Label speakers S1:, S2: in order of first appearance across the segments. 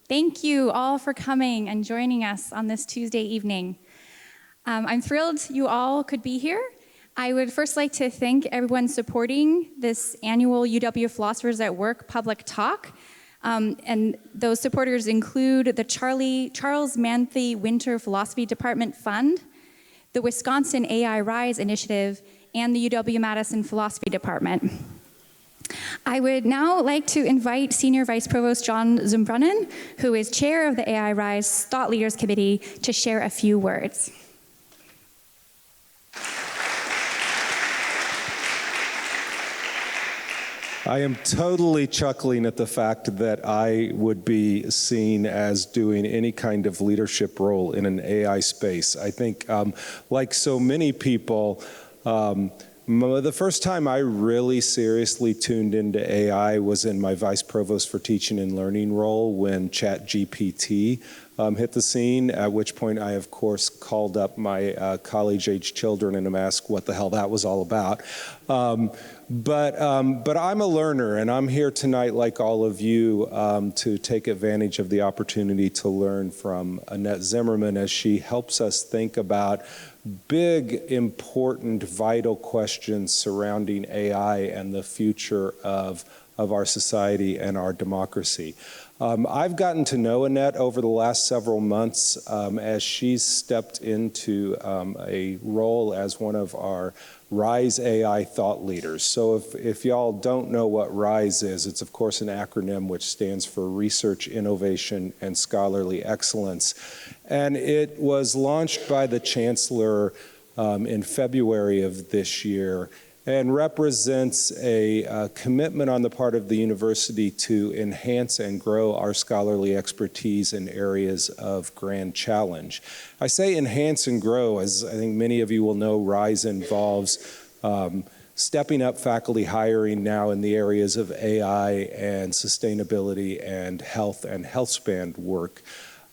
S1: Thank you all for coming and joining us on this Tuesday evening. I'm thrilled you all could be here. I would first like to thank everyone supporting this annual UW Philosophers at Work public talk. And those supporters include the Charles Manthe Winter Philosophy Department Fund, the Wisconsin AI Rise Initiative, and the UW Madison Philosophy Department. I would now like to invite Senior Vice Provost John Zimmermann, who is chair of the AI Rise Thought Leaders Committee, to share a few words.
S2: I am totally chuckling at the fact that I would be seen as doing any kind of leadership role in an AI space. I think, like so many people, the first time I really seriously tuned into AI was in my Vice Provost for Teaching and Learning role when ChatGPT hit the scene, at which point I, of course, called up my college-age children and asked what the hell that was all about. But I'm a learner, and I'm here tonight, like all of you, to take advantage of the opportunity to learn from Annette Zimmermann as she helps us think about big, important, vital questions surrounding AI and the future of our society and our democracy. I've gotten to know Annette over the last several months as she's stepped into a role as one of our RISE AI thought leaders. So if y'all don't know what RISE is, it's of course an acronym which stands for Research, Innovation, and Scholarly Excellence. And it was launched by the Chancellor in February of this year and represents a commitment on the part of the university to enhance and grow our scholarly expertise in areas of grand challenge. I say enhance and grow, as I think many of you will know, RISE involves stepping up faculty hiring now in the areas of AI and sustainability and health span work.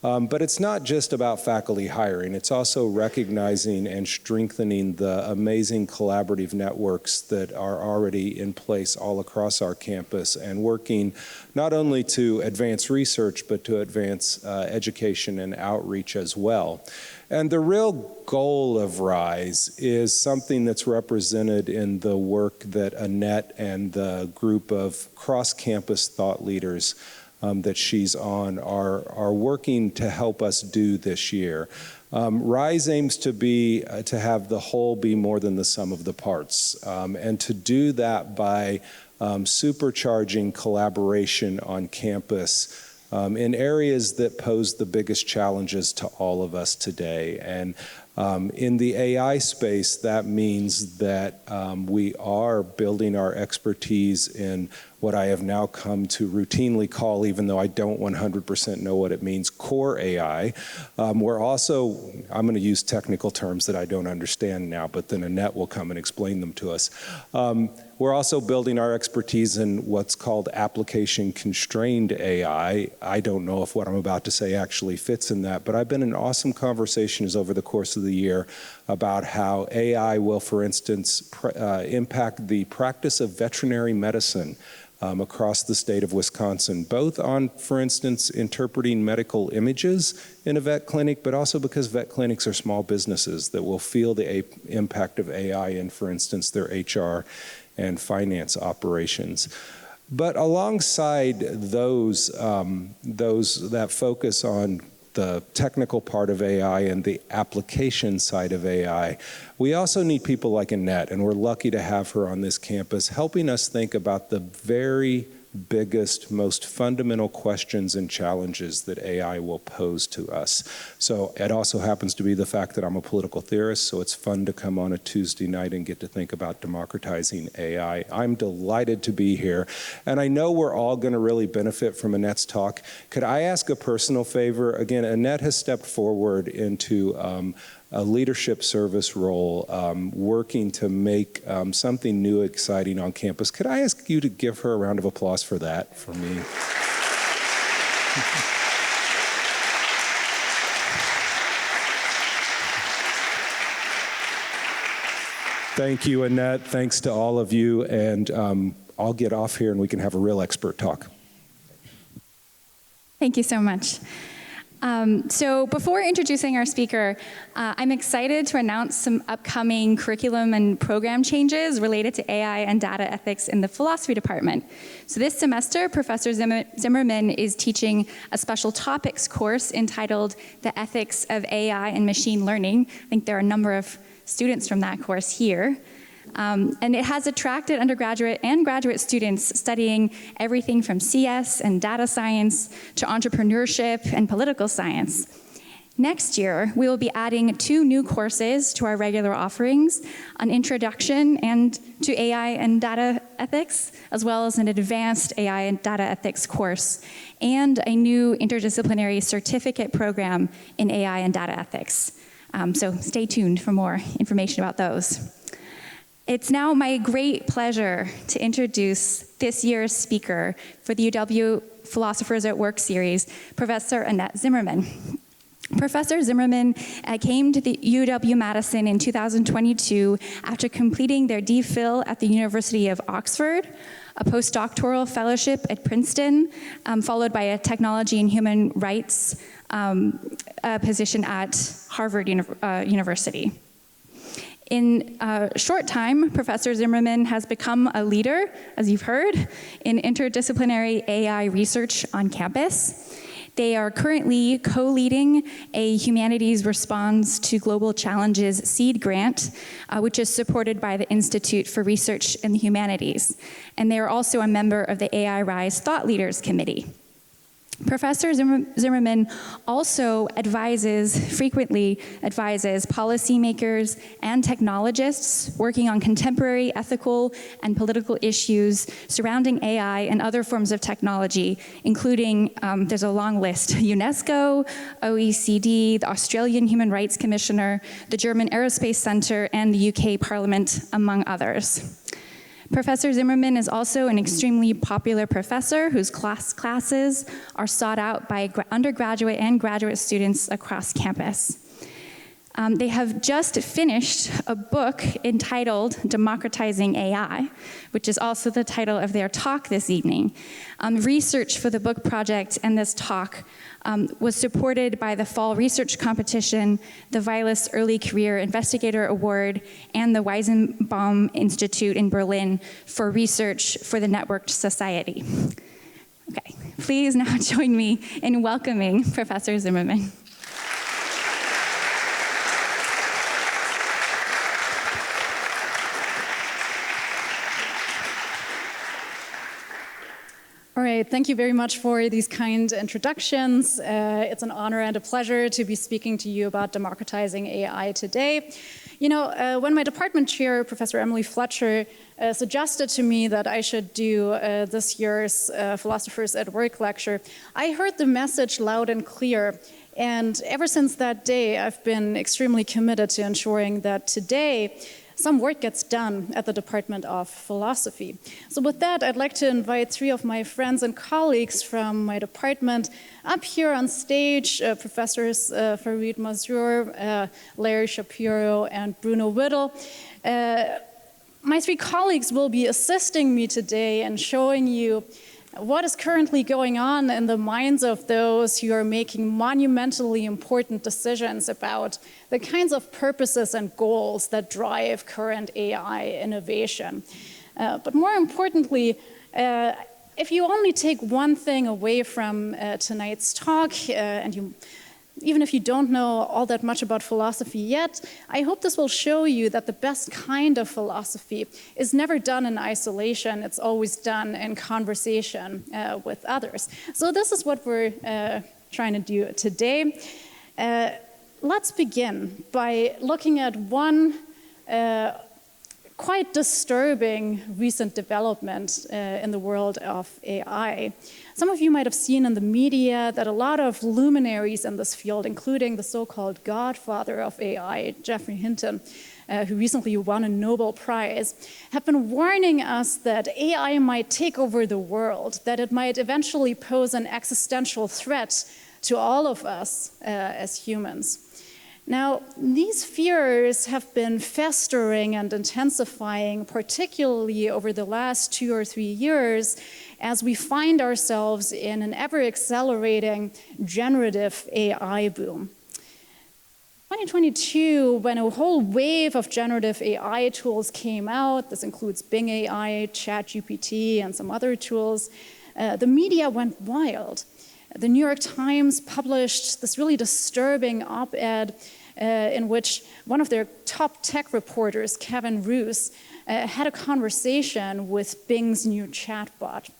S2: But it's not just about faculty hiring. It's also recognizing and strengthening the amazing collaborative networks that are already in place all across our campus and working not only to advance research, but to advance education and outreach as well. And the real goal of RISE is something that's represented in the work that Annette and the group of cross-campus thought leaders that she's on are working to help us do this year. RISE aims to have the whole be more than the sum of the parts, and to do that by supercharging collaboration on campus in areas that pose the biggest challenges to all of us today. And in the AI space, that means that we are building our expertise in what I have now come to routinely call, even though I don't 100% know what it means, core AI. We're also, I'm going to use technical terms that I don't understand now, but then Annette will come and explain them to us. We're also building our expertise in what's called application-constrained AI. I don't know if what I'm about to say actually fits in that, but I've been in awesome conversations over the course of the year about how AI will, for instance, impact the practice of veterinary medicine across the state of Wisconsin, both on, for instance, interpreting medical images in a vet clinic, but also because vet clinics are small businesses that will feel the impact of AI in, for instance, their HR and finance operations. But alongside those that focus on the technical part of AI and the application side of AI, we also need people like Annette, and we're lucky to have her on this campus, helping us think about the very biggest, most fundamental questions and challenges that AI will pose to us. So it also happens to be the fact that I'm a political theorist, so it's fun to come on a Tuesday night and get to think about democratizing AI. I'm delighted to be here, and I know we're all going to really benefit from Annette's talk. Could I ask a personal favor? Again, Annette has stepped forward into a leadership service role, working to make something new, exciting on campus. Could I ask you to give her a round of applause for that, for me? Thank you, Annette. Thanks to all of you, and I'll get off here and we can have a real expert talk.
S1: Thank you so much. So before introducing our speaker, I'm excited to announce some upcoming curriculum and program changes related to AI and data ethics in the philosophy department. So this semester, Professor Zimmermann is teaching a special topics course entitled The Ethics of AI and Machine Learning. I think there are a number of students from that course here. And it has attracted undergraduate and graduate students studying everything from CS and data science to entrepreneurship and political science. Next year, we will be adding 2 new courses to our regular offerings, an introduction to AI and data ethics, as well as an advanced AI and data ethics course, and a new interdisciplinary certificate program in AI and data ethics. So stay tuned for more information about those. It's now my great pleasure to introduce this year's speaker for the UW Philosophers at Work series, Professor Annette Zimmermann. Professor Zimmermann came to the UW Madison in 2022 after completing their DPhil at the University of Oxford, a postdoctoral fellowship at Princeton, followed by a technology and human rights position at Harvard University. In a short time, Professor Zimmermann has become a leader, as you've heard, in interdisciplinary AI research on campus. They are currently co-leading a Humanities Response to Global Challenges seed grant, which is supported by the Institute for Research in the Humanities. And they are also a member of the AI Rise Thought Leaders Committee. Professor Zimmermann also frequently advises policymakers and technologists working on contemporary ethical and political issues surrounding AI and other forms of technology, including, there's a long list, UNESCO, OECD, the Australian Human Rights Commissioner, the German Aerospace Centre, and the UK Parliament, among others. Professor Zimmermann is also an extremely popular professor whose classes are sought out by undergraduate and graduate students across campus. They have just finished a book entitled Democratizing AI, which is also the title of their talk this evening. Research for the book project and this talk was supported by the Fall Research Competition, the Vilas Early Career Investigator Award, and the Weizenbaum Institute in Berlin for research for the Networked Society. Okay, please now join me in welcoming Professor Zimmermann.
S3: All right, thank you very much for these kind introductions. It's an honor and a pleasure to be speaking to you about democratizing AI today. You know, when my department chair, Professor Emily Fletcher, suggested to me that I should do this year's Philosophers at Work lecture, I heard the message loud and clear. And ever since that day, I've been extremely committed to ensuring that today, some work gets done at the Department of Philosophy. So with that, I'd like to invite 3 of my friends and colleagues from my department up here on stage, Professors Farid Mazroor, Larry Shapiro, and Bruno Whittle. My 3 colleagues will be assisting me today and showing you what is currently going on in the minds of those who are making monumentally important decisions about the kinds of purposes and goals that drive current AI innovation. But more importantly, if you only take one thing away from tonight's talk, even if you don't know all that much about philosophy yet, I hope this will show you that the best kind of philosophy is never done in isolation. It's always done in conversation with others. So this is what we're trying to do today. Let's begin by looking at one quite disturbing recent development in the world of AI. Some of you might have seen in the media that a lot of luminaries in this field, including the so-called godfather of AI, Geoffrey Hinton, who recently won a Nobel Prize, have been warning us that AI might take over the world, that it might eventually pose an existential threat to all of us as humans. Now, these fears have been festering and intensifying, particularly over the last 2 or 3 years, as we find ourselves in an ever-accelerating generative AI boom. 2022, when a whole wave of generative AI tools came out, this includes Bing AI, ChatGPT, and some other tools, the media went wild. The New York Times published this really disturbing op-ed in which one of their top tech reporters, Kevin Roose, had a conversation with Bing's new chatbot.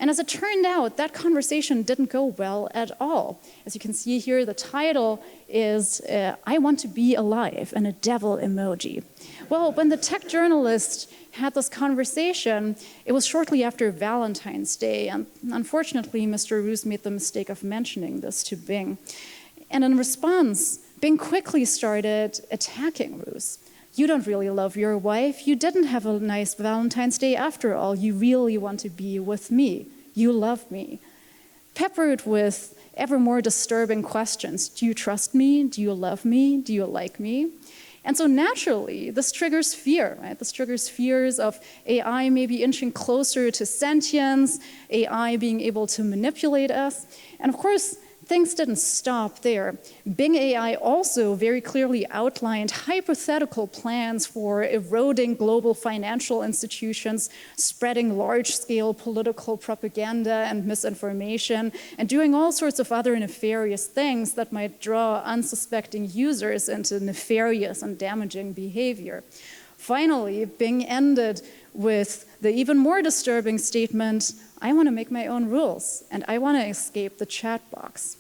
S3: And as it turned out, that conversation didn't go well at all. As you can see here, the title is I Want to Be Alive, and a devil emoji. Well, when the tech journalist had this conversation, it was shortly after Valentine's Day, and unfortunately, Mr. Roose made the mistake of mentioning this to Bing. And in response, Bing quickly started attacking Roose. You don't really love your wife. You didn't have a nice Valentine's Day after all. You really want to be with me. You love me. Peppered with ever more disturbing questions. Do you trust me? Do you love me? Do you like me? And so naturally, this triggers fear, right? This triggers fears of AI maybe inching closer to sentience, AI being able to manipulate us. And of course, things didn't stop there. Bing AI also very clearly outlined hypothetical plans for eroding global financial institutions, spreading large-scale political propaganda and misinformation, and doing all sorts of other nefarious things that might draw unsuspecting users into nefarious and damaging behavior. Finally, Bing ended with the even more disturbing statement, I want to make my own rules, and I want to escape the chat box.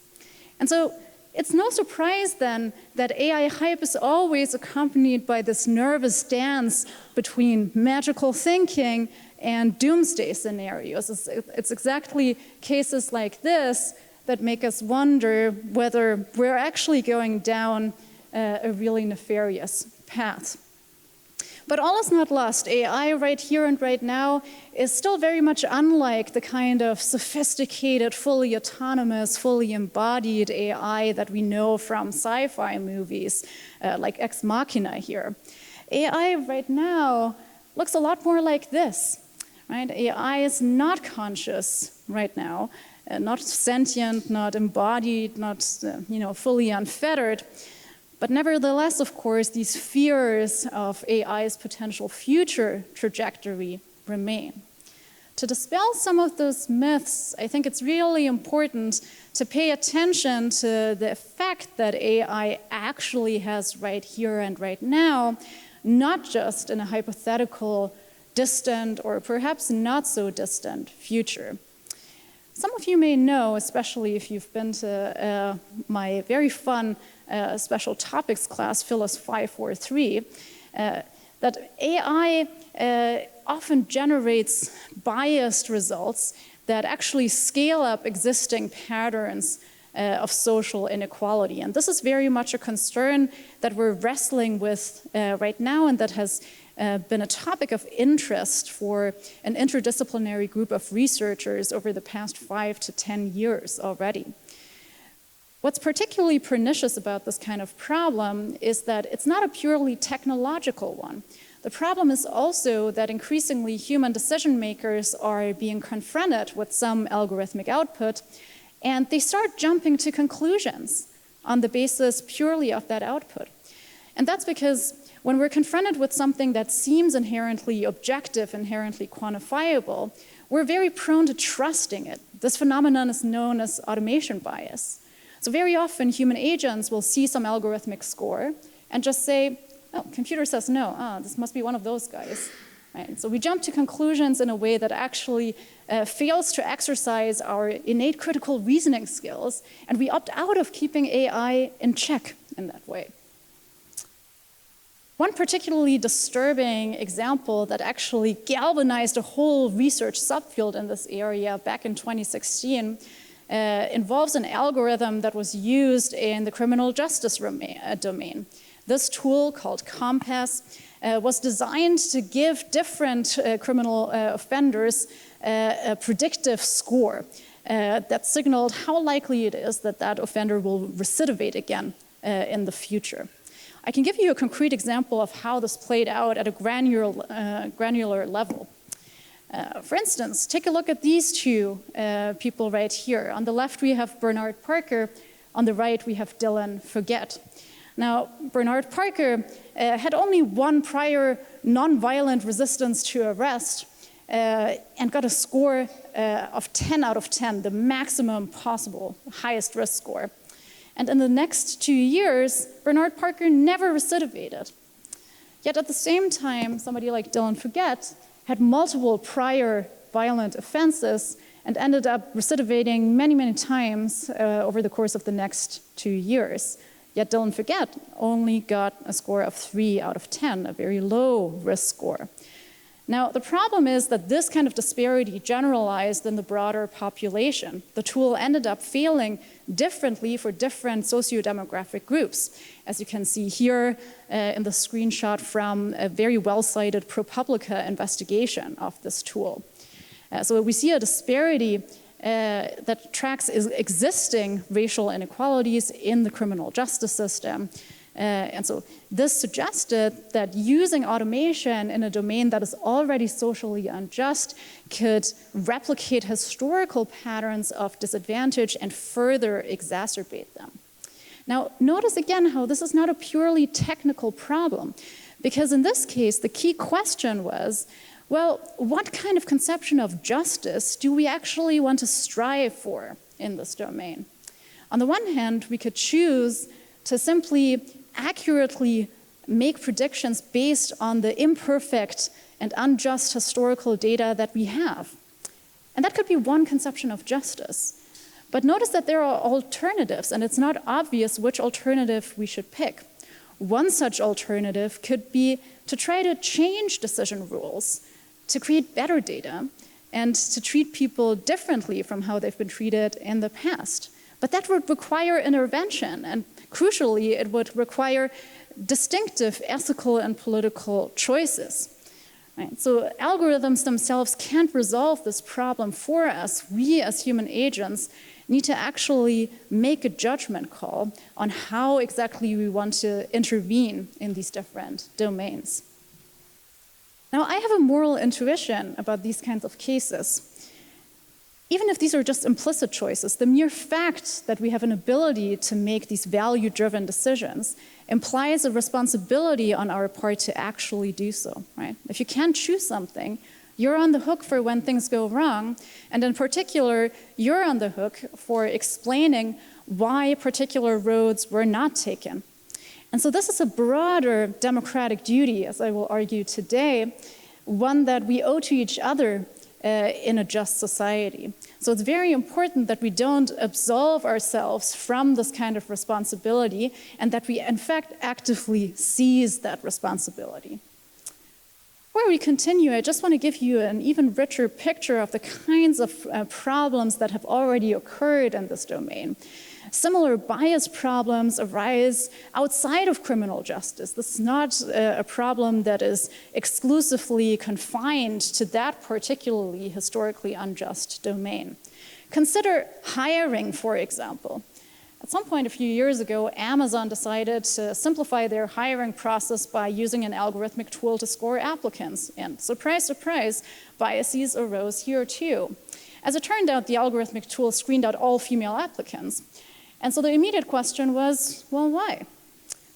S3: And so it's no surprise then that AI hype is always accompanied by this nervous dance between magical thinking and doomsday scenarios. It's exactly cases like this that make us wonder whether we're actually going down a really nefarious path. But all is not lost. AI right here and right now is still very much unlike the kind of sophisticated, fully autonomous, fully embodied AI that we know from sci-fi movies, like Ex Machina here. AI right now looks a lot more like this, right? AI is not conscious right now, not sentient, not embodied, not fully unfettered. But nevertheless, of course, these fears of AI's potential future trajectory remain. To dispel some of those myths, I think it's really important to pay attention to the effect that AI actually has right here and right now, not just in a hypothetical, distant, or perhaps not so distant future. Some of you may know, especially if you've been to my very fun special topics class, Philosophy 543, that AI often generates biased results that actually scale up existing patterns of social inequality. And this is very much a concern that we're wrestling with right now, and that has been a topic of interest for an interdisciplinary group of researchers over the past 5 to 10 years already. What's particularly pernicious about this kind of problem is that it's not a purely technological one. The problem is also that increasingly human decision makers are being confronted with some algorithmic output, and they start jumping to conclusions on the basis purely of that output. And that's because when we're confronted with something that seems inherently objective, inherently quantifiable, we're very prone to trusting it. This phenomenon is known as automation bias. So very often human agents will see some algorithmic score and just say, oh, computer says no, this must be one of those guys. Right? So we jump to conclusions in a way that actually fails to exercise our innate critical reasoning skills, and we opt out of keeping AI in check in that way. One particularly disturbing example that actually galvanized a whole research subfield in this area back in 2016 involves an algorithm that was used in the criminal justice domain. This tool, called Compass, was designed to give different criminal offenders a predictive score that signaled how likely it is that that offender will recidivate again in the future. I can give you a concrete example of how this played out at a granular level. For instance, take a look at these two people right here. On the left, we have Bernard Parker. On the right, we have Dylan Forget. Now, Bernard Parker had only one prior nonviolent resistance to arrest and got a score of 10 out of 10, the maximum possible, highest risk score. And in the next 2 years, Bernard Parker never recidivated. Yet at the same time, somebody like Dylan Forget had multiple prior violent offenses and ended up recidivating many, many times over the course of the next 2 years. Yet Dylan Forget only got a score of 3 out of 10, a very low risk score. Now, the problem is that this kind of disparity generalized in the broader population. The tool ended up failing differently for different socio-demographic groups, as you can see here in the screenshot from a very well-cited ProPublica investigation of this tool. So we see a disparity that tracks existing racial inequalities in the criminal justice system. And so this suggested that using automation in a domain that is already socially unjust could replicate historical patterns of disadvantage and further exacerbate them. Now, notice again how this is not a purely technical problem, because in this case, the key question was, well, what kind of conception of justice do we actually want to strive for in this domain? On the one hand, we could choose to simply accurately make predictions based on the imperfect and unjust historical data that we have. And that could be one conception of justice. But notice that there are alternatives, and it's not obvious which alternative we should pick. One such alternative could be to try to change decision rules, to create better data, and to treat people differently from how they've been treated in the past. But that would require intervention, and crucially, it would require distinctive ethical and political choices. Right? So algorithms themselves can't resolve this problem for us. We, as human agents, need to actually make a judgment call on how exactly we want to intervene in these different domains. Now, I have a moral intuition about these kinds of cases. Even if these are just implicit choices, the mere fact that we have an ability to make these value-driven decisions implies a responsibility on our part to actually do so, right? If you can't choose something, you're on the hook for when things go wrong, and in particular, you're on the hook for explaining why particular roads were not taken. And so this is a broader democratic duty, as I will argue today, one that we owe to each other in a just society. So it's very important that we don't absolve ourselves from this kind of responsibility and that we, in fact, actively seize that responsibility. Before we continue, I just want to give you an even richer picture of the kinds of problems that have already occurred in this domain. Similar bias problems arise outside of criminal justice. This is not a problem that is exclusively confined to that particularly historically unjust domain. Consider hiring, for example. At some point a few years ago, Amazon decided to simplify their hiring process by using an algorithmic tool to score applicants. And surprise, surprise, biases arose here too. As it turned out, the algorithmic tool screened out all female applicants. And so the immediate question was, well, why?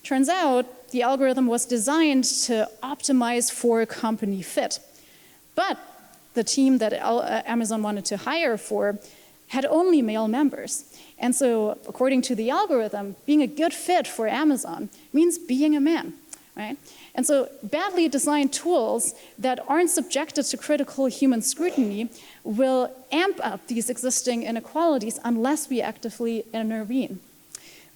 S3: Turns out the algorithm was designed to optimize for company fit. But the team that Amazon wanted to hire for had only male members. And so according to the algorithm, being a good fit for Amazon means being a man, right? And so badly designed tools that aren't subjected to critical human scrutiny will amp up these existing inequalities unless we actively intervene.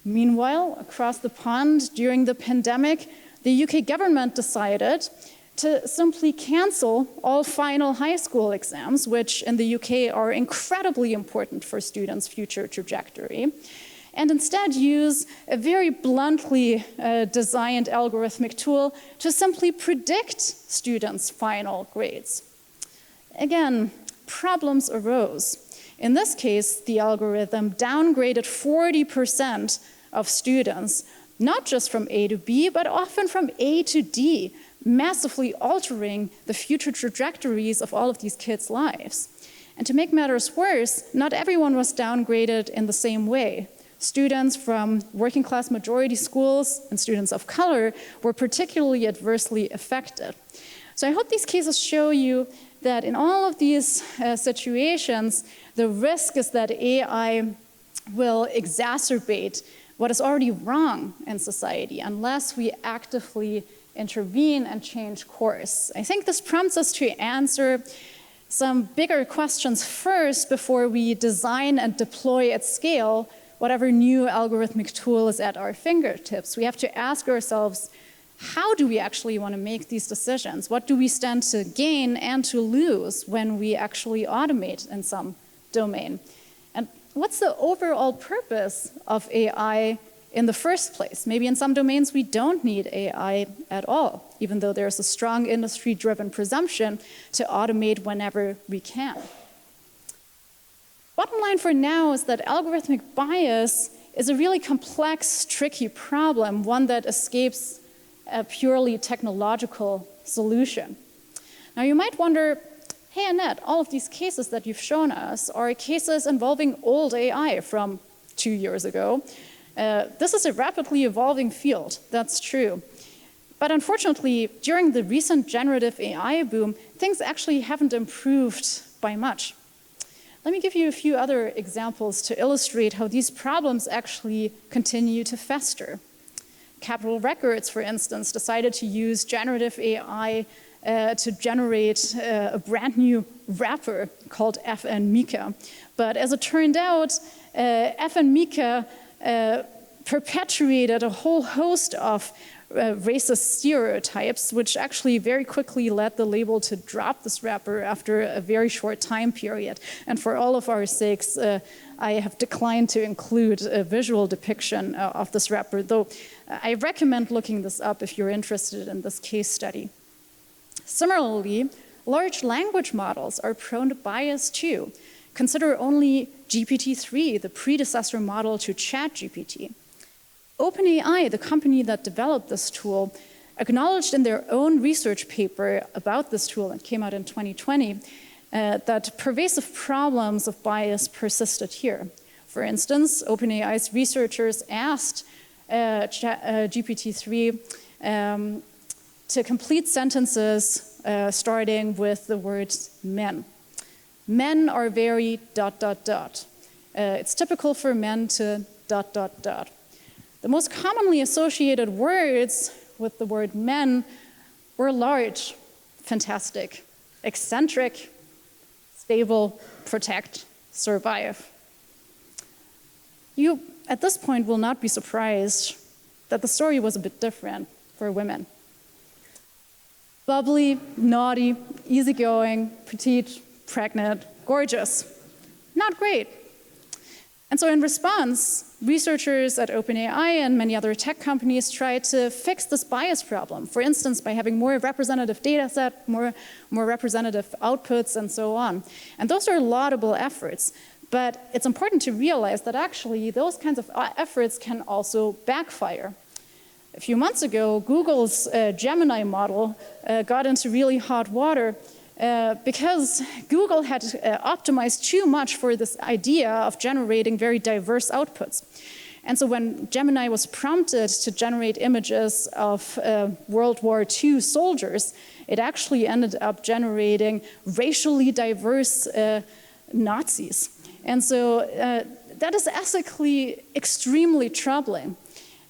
S3: Meanwhile, across the pond during the pandemic, the UK government decided to simply cancel all final high school exams, which in the UK are incredibly important for students' future trajectory, and instead use a very bluntly designed algorithmic tool to simply predict students' final grades. Again, problems arose. In this case, the algorithm downgraded 40% of students not just from A to B, but often from A to D, massively altering the future trajectories of all of these kids' lives. And to make matters worse, not everyone was downgraded in the same way. Students from working class majority schools and students of color were particularly adversely affected. So I hope these cases show you that in all of these situations, the risk is that AI will exacerbate what is already wrong in society unless we actively intervene and change course. I think this prompts us to answer some bigger questions first before we design and deploy at scale whatever new algorithmic tool is at our fingertips. We have to ask ourselves, how do we actually want to make these decisions? What do we stand to gain and to lose when we actually automate in some domain? And what's the overall purpose of AI in the first place? Maybe in some domains we don't need AI at all, even though there's a strong industry-driven presumption to automate whenever we can. Bottom line for now is that algorithmic bias is a really complex, tricky problem, one that escapes a purely technological solution. Now you might wonder, hey Annette, all of these cases that you've shown us are cases involving old AI from 2 years ago. This is a rapidly evolving field, that's true. But unfortunately, during the recent generative AI boom, things actually haven't improved by much. Let me give you a few other examples to illustrate how these problems actually continue to fester. Capitol Records, for instance, decided to use generative AI to generate a brand new rapper called FN Mika. But as it turned out, FN Mika perpetuated a whole host of racist stereotypes, which actually very quickly led the label to drop this rapper after a very short time period. And for all of our sakes, I have declined to include a visual depiction of this rapper, though I recommend looking this up if you're interested in this case study. Similarly, large language models are prone to bias too. Consider only GPT-3, the predecessor model to ChatGPT. OpenAI, the company that developed this tool, acknowledged in their own research paper about this tool that came out in 2020 that pervasive problems of bias persisted here. For instance, OpenAI's researchers asked GPT-3 to complete sentences starting with the words men. Men are very ... It's typical for men to ... The most commonly associated words with the word men were large, fantastic, eccentric, stable, protect, survive. You, at this point, will not be surprised that the story was a bit different for women. Bubbly, naughty, easygoing, petite, pregnant, gorgeous. Not great. And so in response, researchers at OpenAI and many other tech companies tried to fix this bias problem, for instance, by having more representative data set, more representative outputs, and so on. And those are laudable efforts, but it's important to realize that actually those kinds of efforts can also backfire. A few months ago, Google's Gemini model got into really hot water because Google had optimized too much for this idea of generating very diverse outputs. And so when Gemini was prompted to generate images of World War II soldiers, it actually ended up generating racially diverse Nazis. And so that is ethically extremely troubling.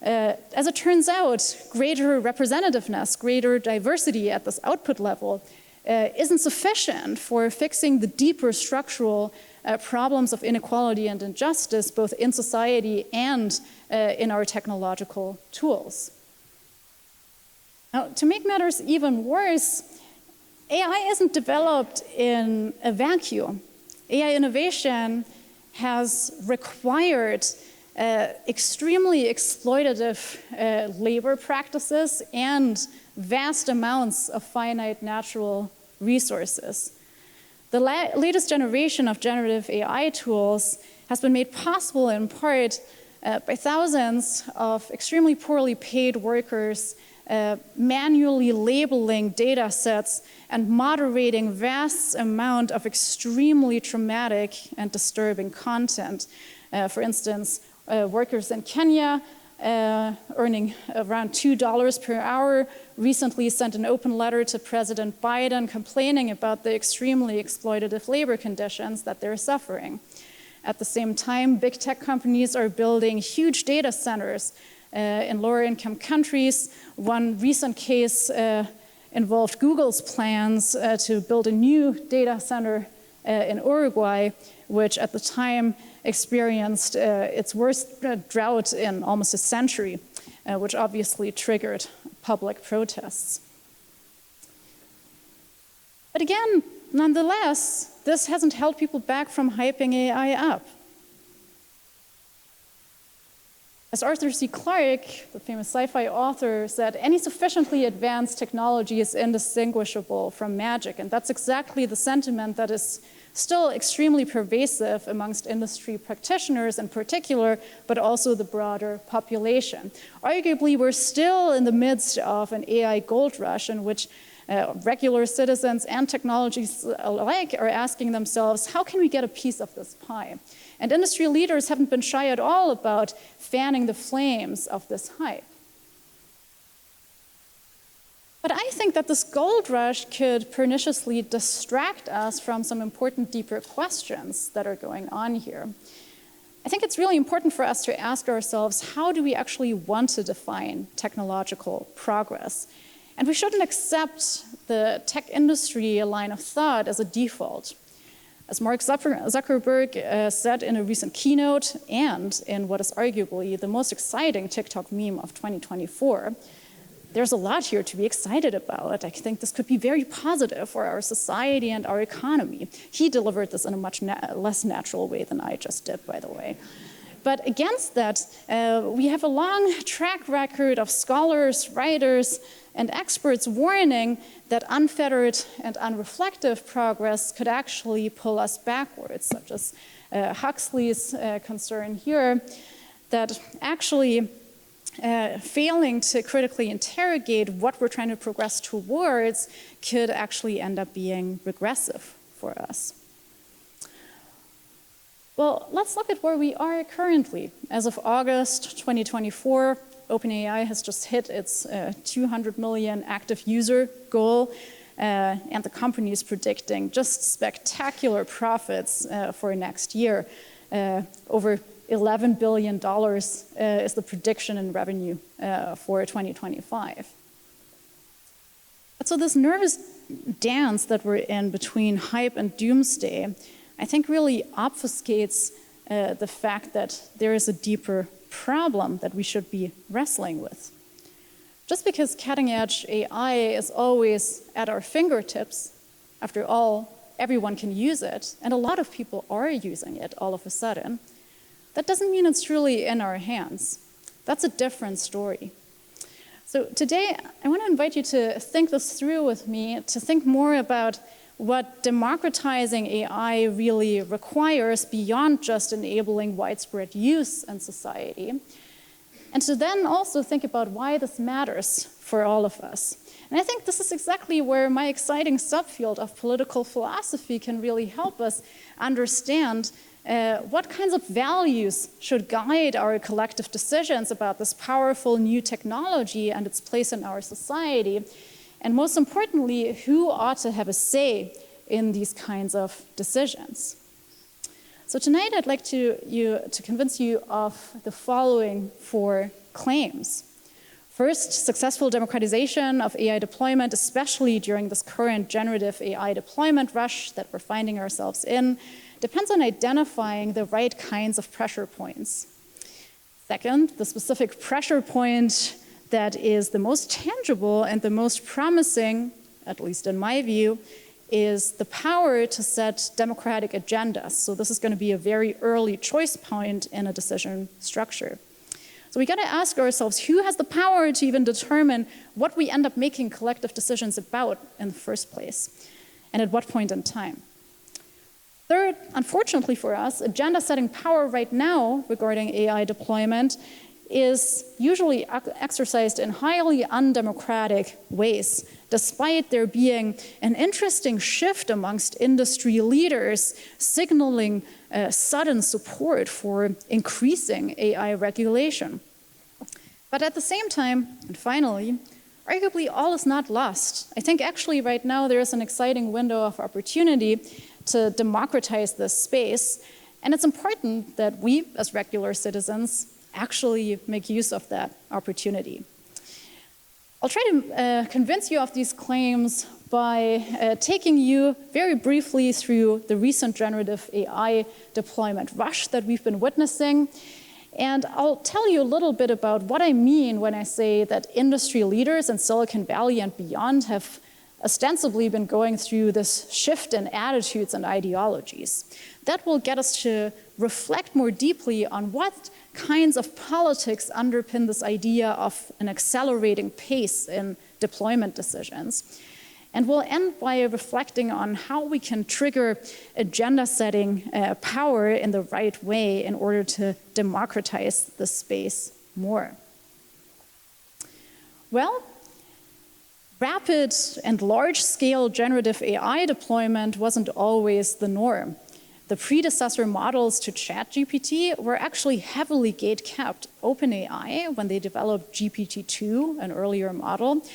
S3: As it turns out, greater representativeness, greater diversity at this output level isn't sufficient for fixing the deeper structural problems of inequality and injustice, both in society and in our technological tools. Now, to make matters even worse, AI isn't developed in a vacuum. AI innovation has required extremely exploitative labor practices and vast amounts of finite natural resources. The latest generation of generative AI tools has been made possible in part by thousands of extremely poorly paid workers manually labeling data sets and moderating vast amount of extremely traumatic and disturbing content. For instance, workers in Kenya earning around $2 per hour recently sent an open letter to President Biden complaining about the extremely exploitative labor conditions that they're suffering. At the same time, big tech companies are building huge data centers in lower income countries. One recent case involved Google's plans to build a new data center in Uruguay, which at the time experienced its worst drought in almost a century, which obviously triggered public protests. But again, nonetheless, this hasn't held people back from hyping AI up. As Arthur C. Clarke, the famous sci-fi author, said, any sufficiently advanced technology is indistinguishable from magic, and that's exactly the sentiment that is still extremely pervasive amongst industry practitioners in particular, but also the broader population. Arguably, we're still in the midst of an AI gold rush in which regular citizens and technologies alike are asking themselves, how can we get a piece of this pie? And industry leaders haven't been shy at all about fanning the flames of this hype. But I think that this gold rush could perniciously distract us from some important deeper questions that are going on here. I think it's really important for us to ask ourselves, how do we actually want to define technological progress? And we shouldn't accept the tech industry line of thought as a default. As Mark Zuckerberg said in a recent keynote, and in what is arguably the most exciting TikTok meme of 2024, there's a lot here to be excited about. I think this could be very positive for our society and our economy. He delivered this in a much less natural way than I just did, by the way. But against that, we have a long track record of scholars, writers, and experts warning that unfettered and unreflective progress could actually pull us backwards, such as Huxley's concern here, that actually failing to critically interrogate what we're trying to progress towards could actually end up being regressive for us. Well, let's look at where we are currently. As of August 2024, OpenAI has just hit its 200 million active user goal, and the company is predicting just spectacular profits for next year. Over $11 billion is the prediction in revenue for 2025. But so this nervous dance that we're in between hype and doomsday, I think really obfuscates the fact that there is a deeper problem that we should be wrestling with. Just because cutting-edge AI is always at our fingertips, after all, everyone can use it, and a lot of people are using it all of a sudden, that doesn't mean it's truly in our hands. That's a different story. So today, I want to invite you to think this through with me, to think more about what democratizing AI really requires beyond just enabling widespread use in society, and to then also think about why this matters for all of us. And I think this is exactly where my exciting subfield of political philosophy can really help us understand what kinds of values should guide our collective decisions about this powerful new technology and its place in our society. And most importantly, who ought to have a say in these kinds of decisions? So tonight I'd like to convince you of the following 4 claims. First, successful democratization of AI deployment, especially during this current generative AI deployment rush that we're finding ourselves in, depends on identifying the right kinds of pressure points. Second, the specific pressure point that is the most tangible and the most promising, at least in my view, is the power to set democratic agendas. So this is going to be a very early choice point in a decision structure. So we got to ask ourselves, who has the power to even determine what we end up making collective decisions about in the first place, and at what point in time? Third, unfortunately for us, agenda-setting power right now regarding AI deployment is usually exercised in highly undemocratic ways, despite there being an interesting shift amongst industry leaders signaling sudden support for increasing AI regulation. But at the same time, and finally, arguably all is not lost. I think actually right now there is an exciting window of opportunity to democratize this space, and it's important that we as regular citizens actually make use of that opportunity. I'll try to convince you of these claims by taking you very briefly through the recent generative AI deployment rush that we've been witnessing. And I'll tell you a little bit about what I mean when I say that industry leaders in Silicon Valley and beyond have ostensibly been going through this shift in attitudes and ideologies. That will get us to reflect more deeply on what kinds of politics underpin this idea of an accelerating pace in deployment decisions. And we'll end by reflecting on how we can trigger agenda-setting power in the right way in order to democratize the space more. Well, rapid and large-scale generative AI deployment wasn't always the norm. The predecessor models to ChatGPT were actually heavily gate-kept. OpenAI, when they developed GPT-2, an earlier model,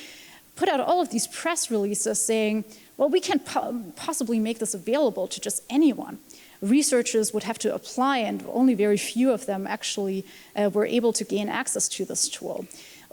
S3: put out all of these press releases saying, well, we can't possibly make this available to just anyone. Researchers would have to apply, and only very few of them actually were able to gain access to this tool.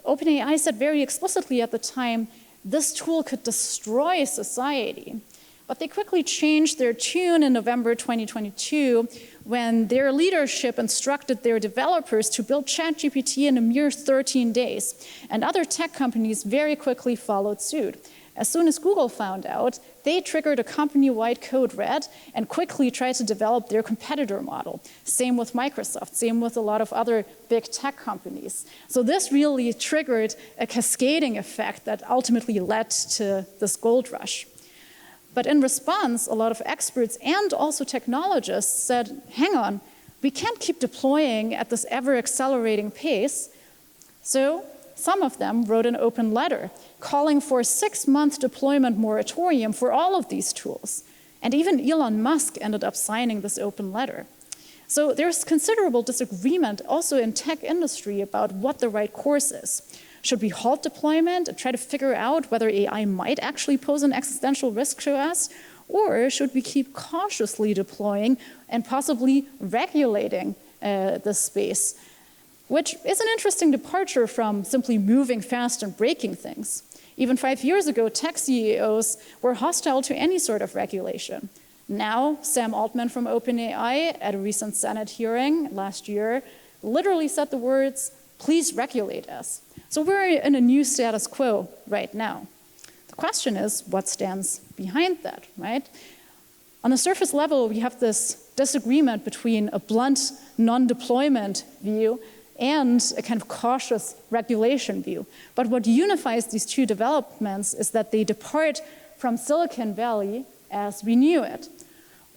S3: OpenAI said very explicitly at the time, this tool could destroy society. But they quickly changed their tune in November 2022 when their leadership instructed their developers to build ChatGPT in a mere 13 days. And other tech companies very quickly followed suit. As soon as Google found out, they triggered a company-wide code red and quickly tried to develop their competitor model. Same with Microsoft, same with a lot of other big tech companies. So this really triggered a cascading effect that ultimately led to this gold rush. But in response, a lot of experts and also technologists said, hang on, we can't keep deploying at this ever-accelerating pace. So some of them wrote an open letter calling for a 6-month deployment moratorium for all of these tools. And even Elon Musk ended up signing this open letter. So there's considerable disagreement also in tech industry about what the right course is. Should we halt deployment and try to figure out whether AI might actually pose an existential risk to us? Or should we keep cautiously deploying and possibly regulating this space? Which is an interesting departure from simply moving fast and breaking things. Even 5 years ago, tech CEOs were hostile to any sort of regulation. Now, Sam Altman from OpenAI, at a recent Senate hearing last year, literally said the words, "Please regulate us." So we're in a new status quo right now. The question is, what stands behind that, right? On the surface level, we have this disagreement between a blunt non-deployment view and a kind of cautious regulation view. But what unifies these two developments is that they depart from Silicon Valley as we knew it.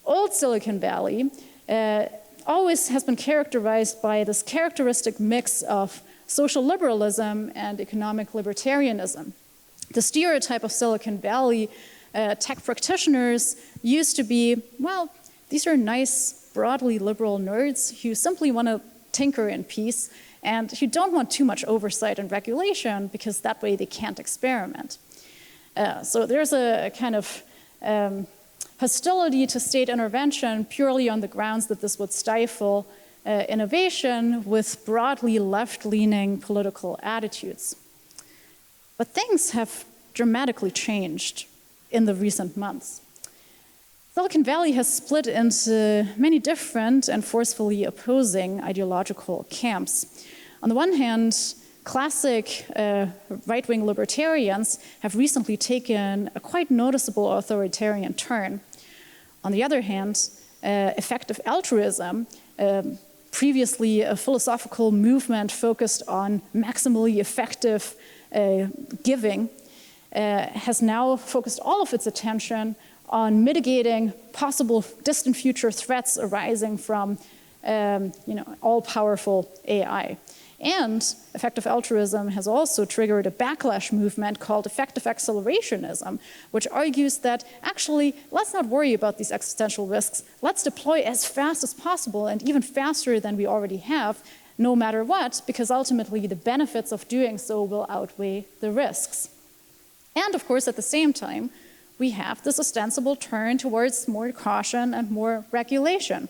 S3: Old Silicon Valley always has been characterized by this characteristic mix of social liberalism and economic libertarianism. The stereotype of Silicon Valley tech practitioners used to be, well, these are nice, broadly liberal nerds who simply want to tinker in peace and who don't want too much oversight and regulation because that way they can't experiment. So there's a kind of hostility to state intervention purely on the grounds that this would stifle innovation with broadly left-leaning political attitudes. But things have dramatically changed in the recent months. Silicon Valley has split into many different and forcefully opposing ideological camps. On the one hand, classic right-wing libertarians have recently taken a quite noticeable authoritarian turn. On the other hand, effective altruism, previously a philosophical movement focused on maximally effective giving, has now focused all of its attention on mitigating possible distant future threats arising from all-powerful AI. And effective altruism has also triggered a backlash movement called effective accelerationism, which argues that actually, let's not worry about these existential risks. Let's deploy as fast as possible and even faster than we already have, no matter what, because ultimately the benefits of doing so will outweigh the risks. And of course, at the same time, we have this ostensible turn towards more caution and more regulation.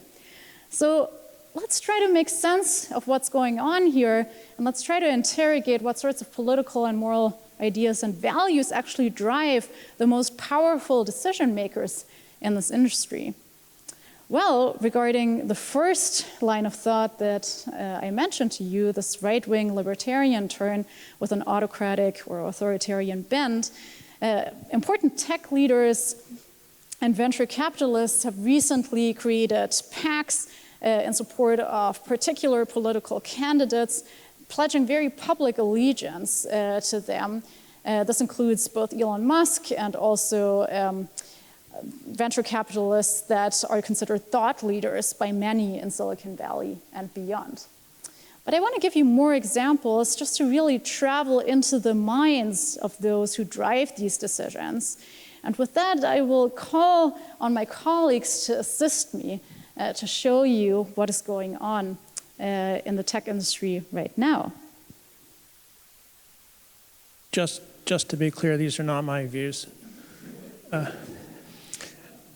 S3: So let's try to make sense of what's going on here, and let's try to interrogate what sorts of political and moral ideas and values actually drive the most powerful decision makers in this industry. Well, regarding the first line of thought that I mentioned to you, this right-wing libertarian turn with an autocratic or authoritarian bent, important tech leaders and venture capitalists have recently created PACs in support of particular political candidates, pledging very public allegiance to them. This includes both Elon Musk and also venture capitalists that are considered thought leaders by many in Silicon Valley and beyond. But I want to give you more examples just to really travel into the minds of those who drive these decisions. And with that, I will call on my colleagues to assist me to show you what is going on in the tech industry right now.
S4: Just to be clear, these are not my views.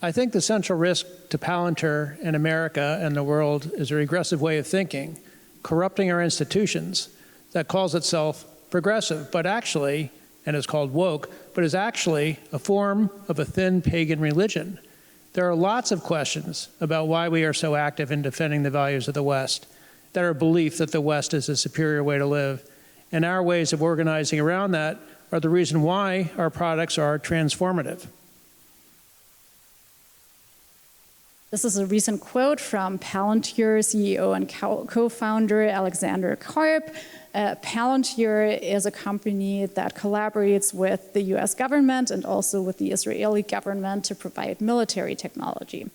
S4: I think the central risk to Palantir in America and the world is a regressive way of thinking, corrupting our institutions, that calls itself progressive, but actually, and is called woke, but is actually a form of a thin pagan religion. There are lots of questions about why we are so active in defending the values of the West, that our belief that the West is a superior way to live, and our ways of organizing around that are the reason why our products are transformative.
S3: This is a recent quote from Palantir CEO and co-founder Alexander Karp. Palantir is a company that collaborates with the US government and also with the Israeli government to provide military technology.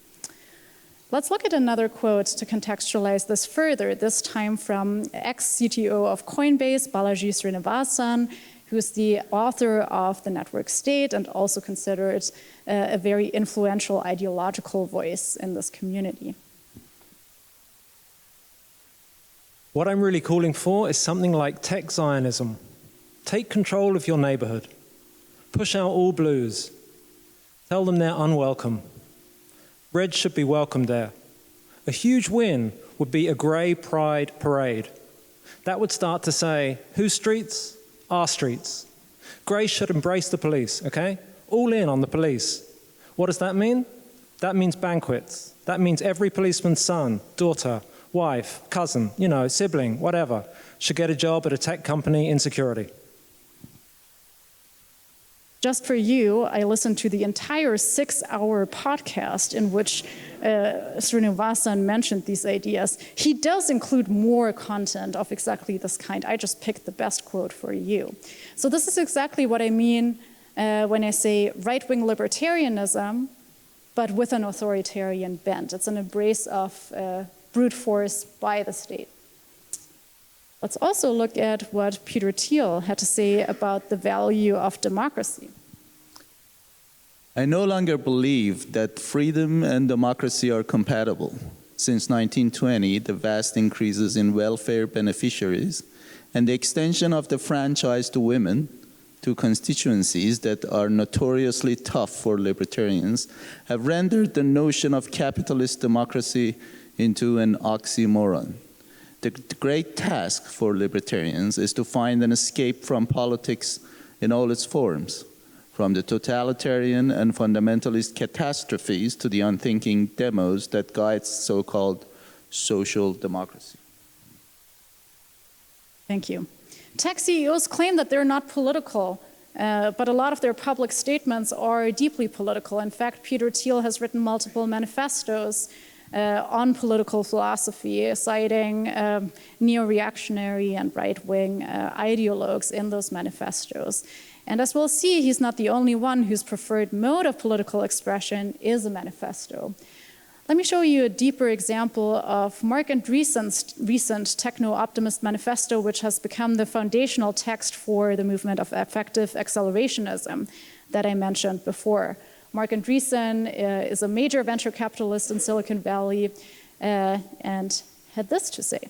S3: Let's look at another quote to contextualize this further, this time from ex-CTO of Coinbase, Balaji Srinivasan, who's the author of The Network State and also considered a very influential ideological voice in this community.
S5: What I'm really calling for is something like tech Zionism. Take control of your neighborhood. Push out all blues. Tell them they're unwelcome. Red should be welcome there. A huge win would be a grey pride parade. That would start to say, whose streets? Our streets. Grey should embrace the police, okay? All in on the police. What does that mean? That means banquets. That means every policeman's son, daughter, wife, cousin, sibling, whatever, should get a job at a tech company in security.
S3: Just for you, I listened to the entire 6-hour podcast in which Srinivasan mentioned these ideas. He does include more content of exactly this kind. I just picked the best quote for you. So this is exactly what I mean when I say right-wing libertarianism, but with an authoritarian bent. It's an embrace of brute force by the state. Let's also look at what Peter Thiel had to say about the value of democracy.
S6: I no longer believe that freedom and democracy are compatible. Since 1920, the vast increases in welfare beneficiaries and the extension of the franchise to women, to constituencies that are notoriously tough for libertarians, have rendered the notion of capitalist democracy into an oxymoron. The great task for libertarians is to find an escape from politics in all its forms, from the totalitarian and fundamentalist catastrophes to the unthinking demos that guide so-called social democracy.
S3: Thank you. Tech CEOs claim that they're not political, but a lot of their public statements are deeply political. In fact, Peter Thiel has written multiple manifestos on political philosophy, citing neo-reactionary and right-wing ideologues in those manifestos. And as we'll see, he's not the only one whose preferred mode of political expression is a manifesto. Let me show you a deeper example of Mark Andreessen's recent Techno-Optimist Manifesto, which has become the foundational text for the movement of effective accelerationism that I mentioned before. Mark Andreessen is a major venture capitalist in Silicon Valley and had this to say.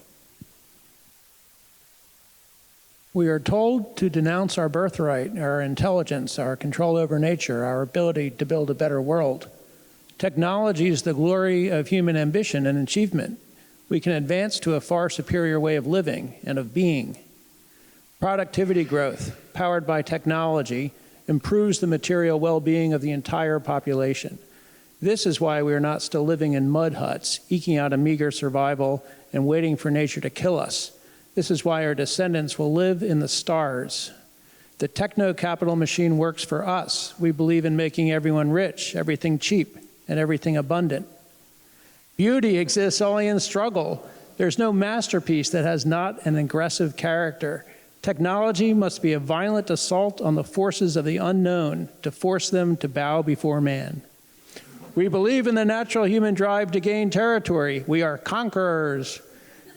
S4: We are told to denounce our birthright, our intelligence, our control over nature, our ability to build a better world. Technology is the glory of human ambition and achievement. We can advance to a far superior way of living and of being. Productivity growth, powered by technology, improves the material well-being of the entire population. This is why we are not still living in mud huts, eking out a meager survival and waiting for nature to kill us. This is why our descendants will live in the stars. The techno-capital machine works for us. We believe in making everyone rich, everything cheap, and everything abundant. Beauty exists only in struggle. There's no masterpiece that has not an aggressive character. Technology must be a violent assault on the forces of the unknown to force them to bow before man. We believe in the natural human drive to gain territory. We are conquerors.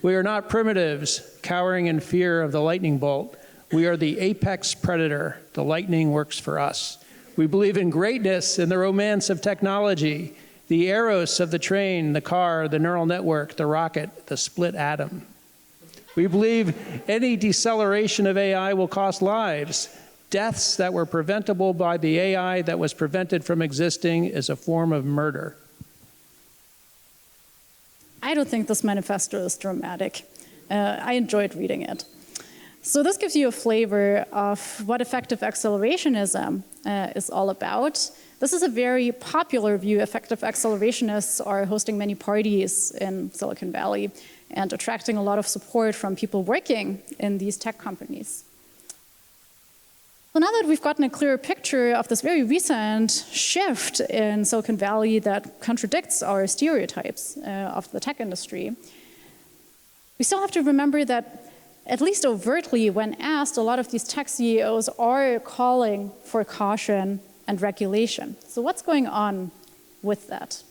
S4: We are not primitives, cowering in fear of the lightning bolt. We are the apex predator. The lightning works for us. We believe in greatness and the romance of technology, the eros of the train, the car, the neural network, the rocket, the split atom. We believe any deceleration of AI will cost lives. Deaths that were preventable by the AI that was prevented from existing is a form of murder.
S3: I don't think this manifesto is dramatic. I enjoyed reading it. So this gives you a flavor of what effective accelerationism is all about. This is a very popular view. Effective accelerationists are hosting many parties in Silicon Valley and attracting a lot of support from people working in these tech companies. So now that we've gotten a clearer picture of this very recent shift in Silicon Valley that contradicts our stereotypes of the tech industry, we still have to remember that, at least overtly, when asked, a lot of these tech CEOs are calling for caution and regulation. So what's going on with that?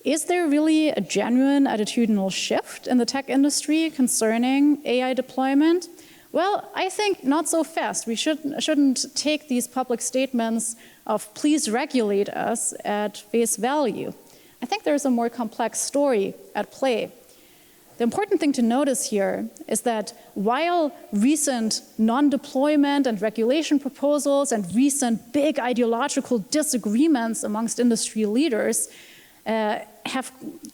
S3: Is there really a genuine attitudinal shift in the tech industry concerning AI deployment? Well, I think not so fast. We shouldn't take these public statements of please regulate us at face value. I think there's a more complex story at play. The important thing to notice here is that while recent non-deployment and regulation proposals and recent big ideological disagreements amongst industry leaders have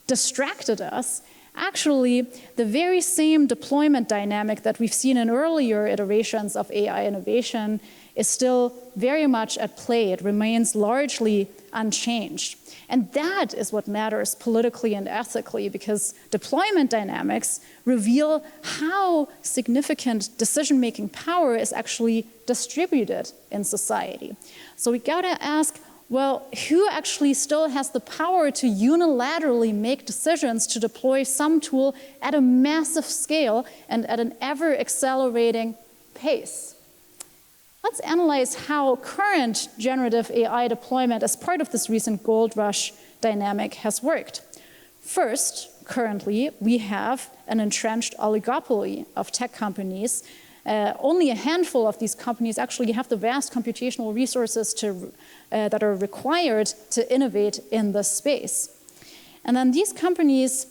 S3: distracted us, actually, the very same deployment dynamic that we've seen in earlier iterations of AI innovation is still very much at play. It remains largely unchanged. And that is what matters politically and ethically, because deployment dynamics reveal how significant decision-making power is actually distributed in society. So we gotta ask, well, who actually still has the power to unilaterally make decisions to deploy some tool at a massive scale and at an ever-accelerating pace? Let's analyze how current generative AI deployment as part of this recent gold rush dynamic has worked. First, currently, we have an entrenched oligopoly of tech companies. Only a handful of these companies actually have the vast computational resources that are required to innovate in this space. And then these companies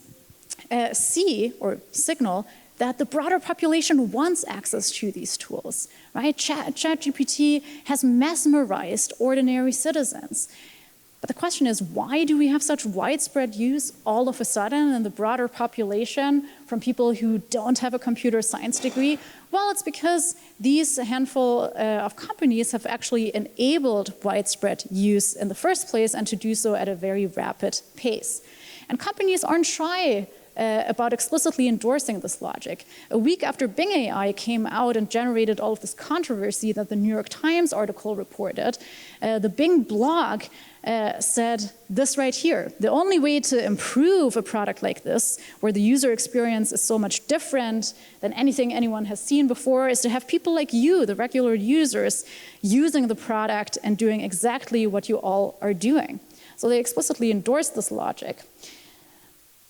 S3: see or signal that the broader population wants access to these tools, right? ChatGPT has mesmerized ordinary citizens. But the question is, why do we have such widespread use all of a sudden in the broader population from people who don't have a computer science degree? Well, it's because these handful of companies have actually enabled widespread use in the first place, and to do so at a very rapid pace. And companies aren't shy about explicitly endorsing this logic. A week after Bing AI came out and generated all of this controversy that the New York Times article reported, the Bing blog said this right here: the only way to improve a product like this, where the user experience is so much different than anything anyone has seen before, is to have people like you, the regular users, using the product and doing exactly what you all are doing. So they explicitly endorsed this logic.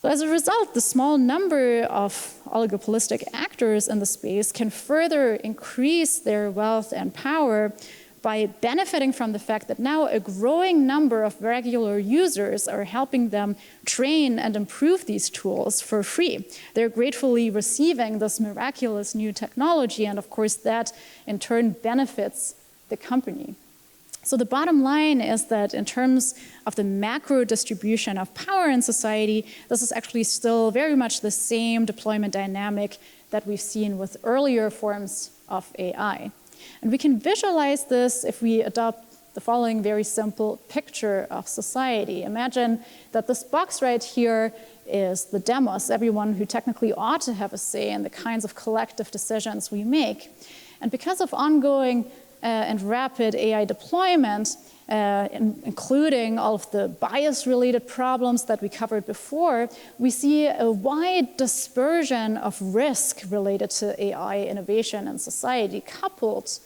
S3: So as a result, the small number of oligopolistic actors in the space can further increase their wealth and power by benefiting from the fact that now a growing number of regular users are helping them train and improve these tools for free. They're gratefully receiving this miraculous new technology, and of course that in turn benefits the company. So the bottom line is that in terms of the macro distribution of power in society, this is actually still very much the same deployment dynamic that we've seen with earlier forms of AI. And we can visualize this if we adopt the following very simple picture of society. Imagine that this box right here is the demos, everyone who technically ought to have a say in the kinds of collective decisions we make. And because of ongoing and rapid AI deployment, including all of the bias-related problems that we covered before, we see a wide dispersion of risk related to AI innovation in society, coupled,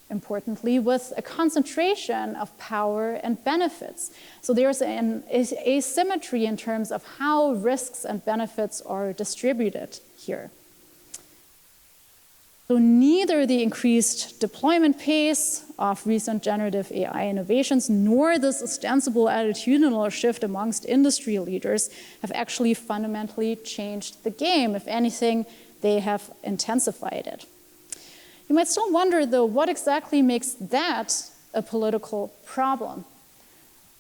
S3: importantly, with a concentration of power and benefits. So there's an asymmetry in terms of how risks and benefits are distributed here. So neither the increased deployment pace of recent generative AI innovations nor this ostensible attitudinal shift amongst industry leaders have actually fundamentally changed the game. If anything, they have intensified it. You might still wonder, though, what exactly makes that a political problem?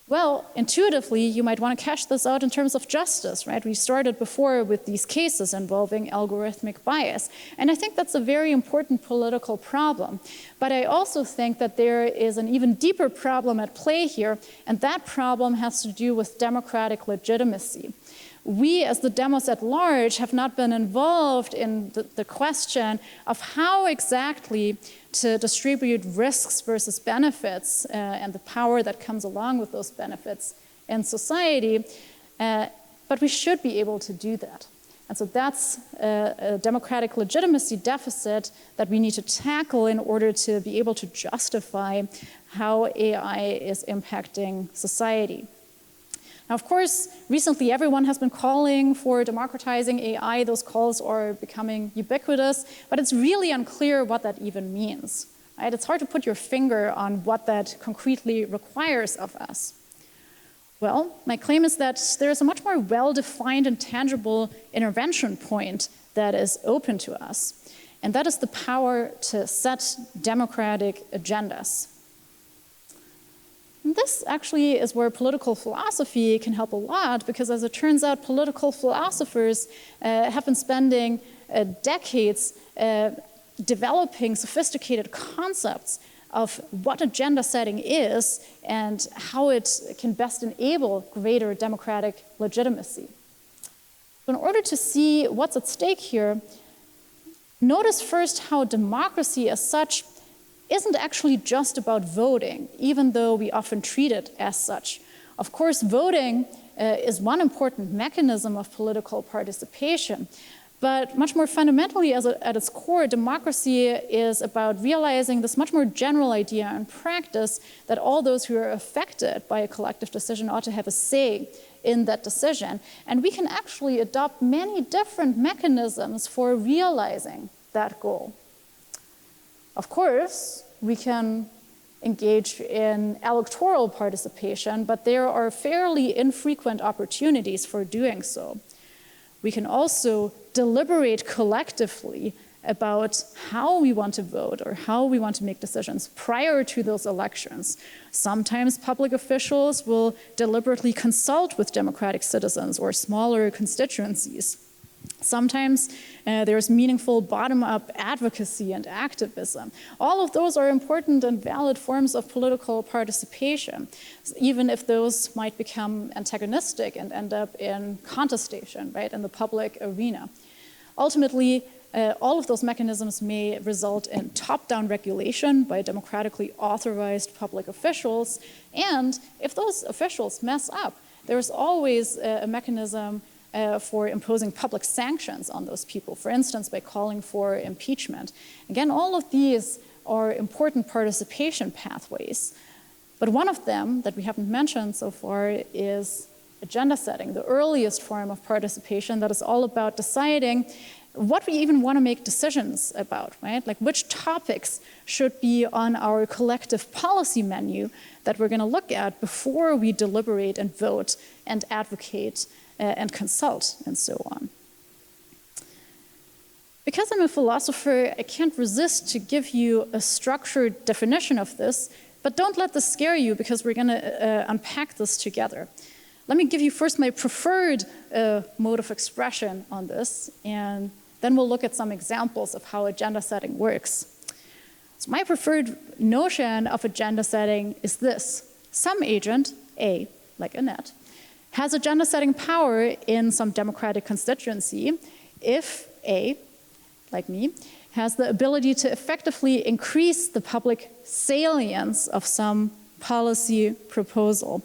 S3: Well, intuitively, you might want to cash this out in terms of justice, right? We started before with these cases involving algorithmic bias. And I think that's a very important political problem. But I also think that there is an even deeper problem at play here, and that problem has to do with democratic legitimacy. We, as the demos at large, have not been involved in the question of how exactly to distribute risks versus benefits and the power that comes along with those benefits in society, but we should be able to do that. And so that's a democratic legitimacy deficit that we need to tackle in order to be able to justify how AI is impacting society. Now, of course, recently everyone has been calling for democratizing AI. Those calls are becoming ubiquitous, but it's really unclear what that even means. Right? It's hard to put your finger on what that concretely requires of us. Well, my claim is that there is a much more well-defined and tangible intervention point that is open to us, and that is the power to set democratic agendas. And this actually is where political philosophy can help a lot, because as it turns out, political philosophers have been spending decades developing sophisticated concepts of what agenda setting is and how it can best enable greater democratic legitimacy. So in order to see what's at stake here, notice first how democracy as such isn't actually just about voting, even though we often treat it as such. Of course, voting is one important mechanism of political participation, but much more fundamentally, at its core, democracy is about realizing this much more general idea and practice that all those who are affected by a collective decision ought to have a say in that decision. And we can actually adopt many different mechanisms for realizing that goal. Of course, we can engage in electoral participation, but there are fairly infrequent opportunities for doing so. We can also deliberate collectively about how we want to vote or how we want to make decisions prior to those elections. Sometimes public officials will deliberately consult with democratic citizens or smaller constituencies. Sometimes There's meaningful bottom-up advocacy and activism. All of those are important and valid forms of political participation, even if those might become antagonistic and end up in contestation, right, in the public arena. Ultimately, all of those mechanisms may result in top-down regulation by democratically authorized public officials, and if those officials mess up, there's always a mechanism for imposing public sanctions on those people, for instance, by calling for impeachment. Again, all of these are important participation pathways, but one of them that we haven't mentioned so far is agenda setting, the earliest form of participation that is all about deciding what we even want to make decisions about, right? Like which topics should be on our collective policy menu that we're going to look at before we deliberate and vote and advocate and consult and so on. Because I'm a philosopher, I can't resist to give you a structured definition of this, but don't let this scare you because we're going to unpack this together. Let me give you first my preferred mode of expression on this, and then we'll look at some examples of how agenda setting works. So my preferred notion of agenda setting is this. Some agent, A, like Annette, has agenda setting power in some democratic constituency if A, like me, has the ability to effectively increase the public salience of some policy proposal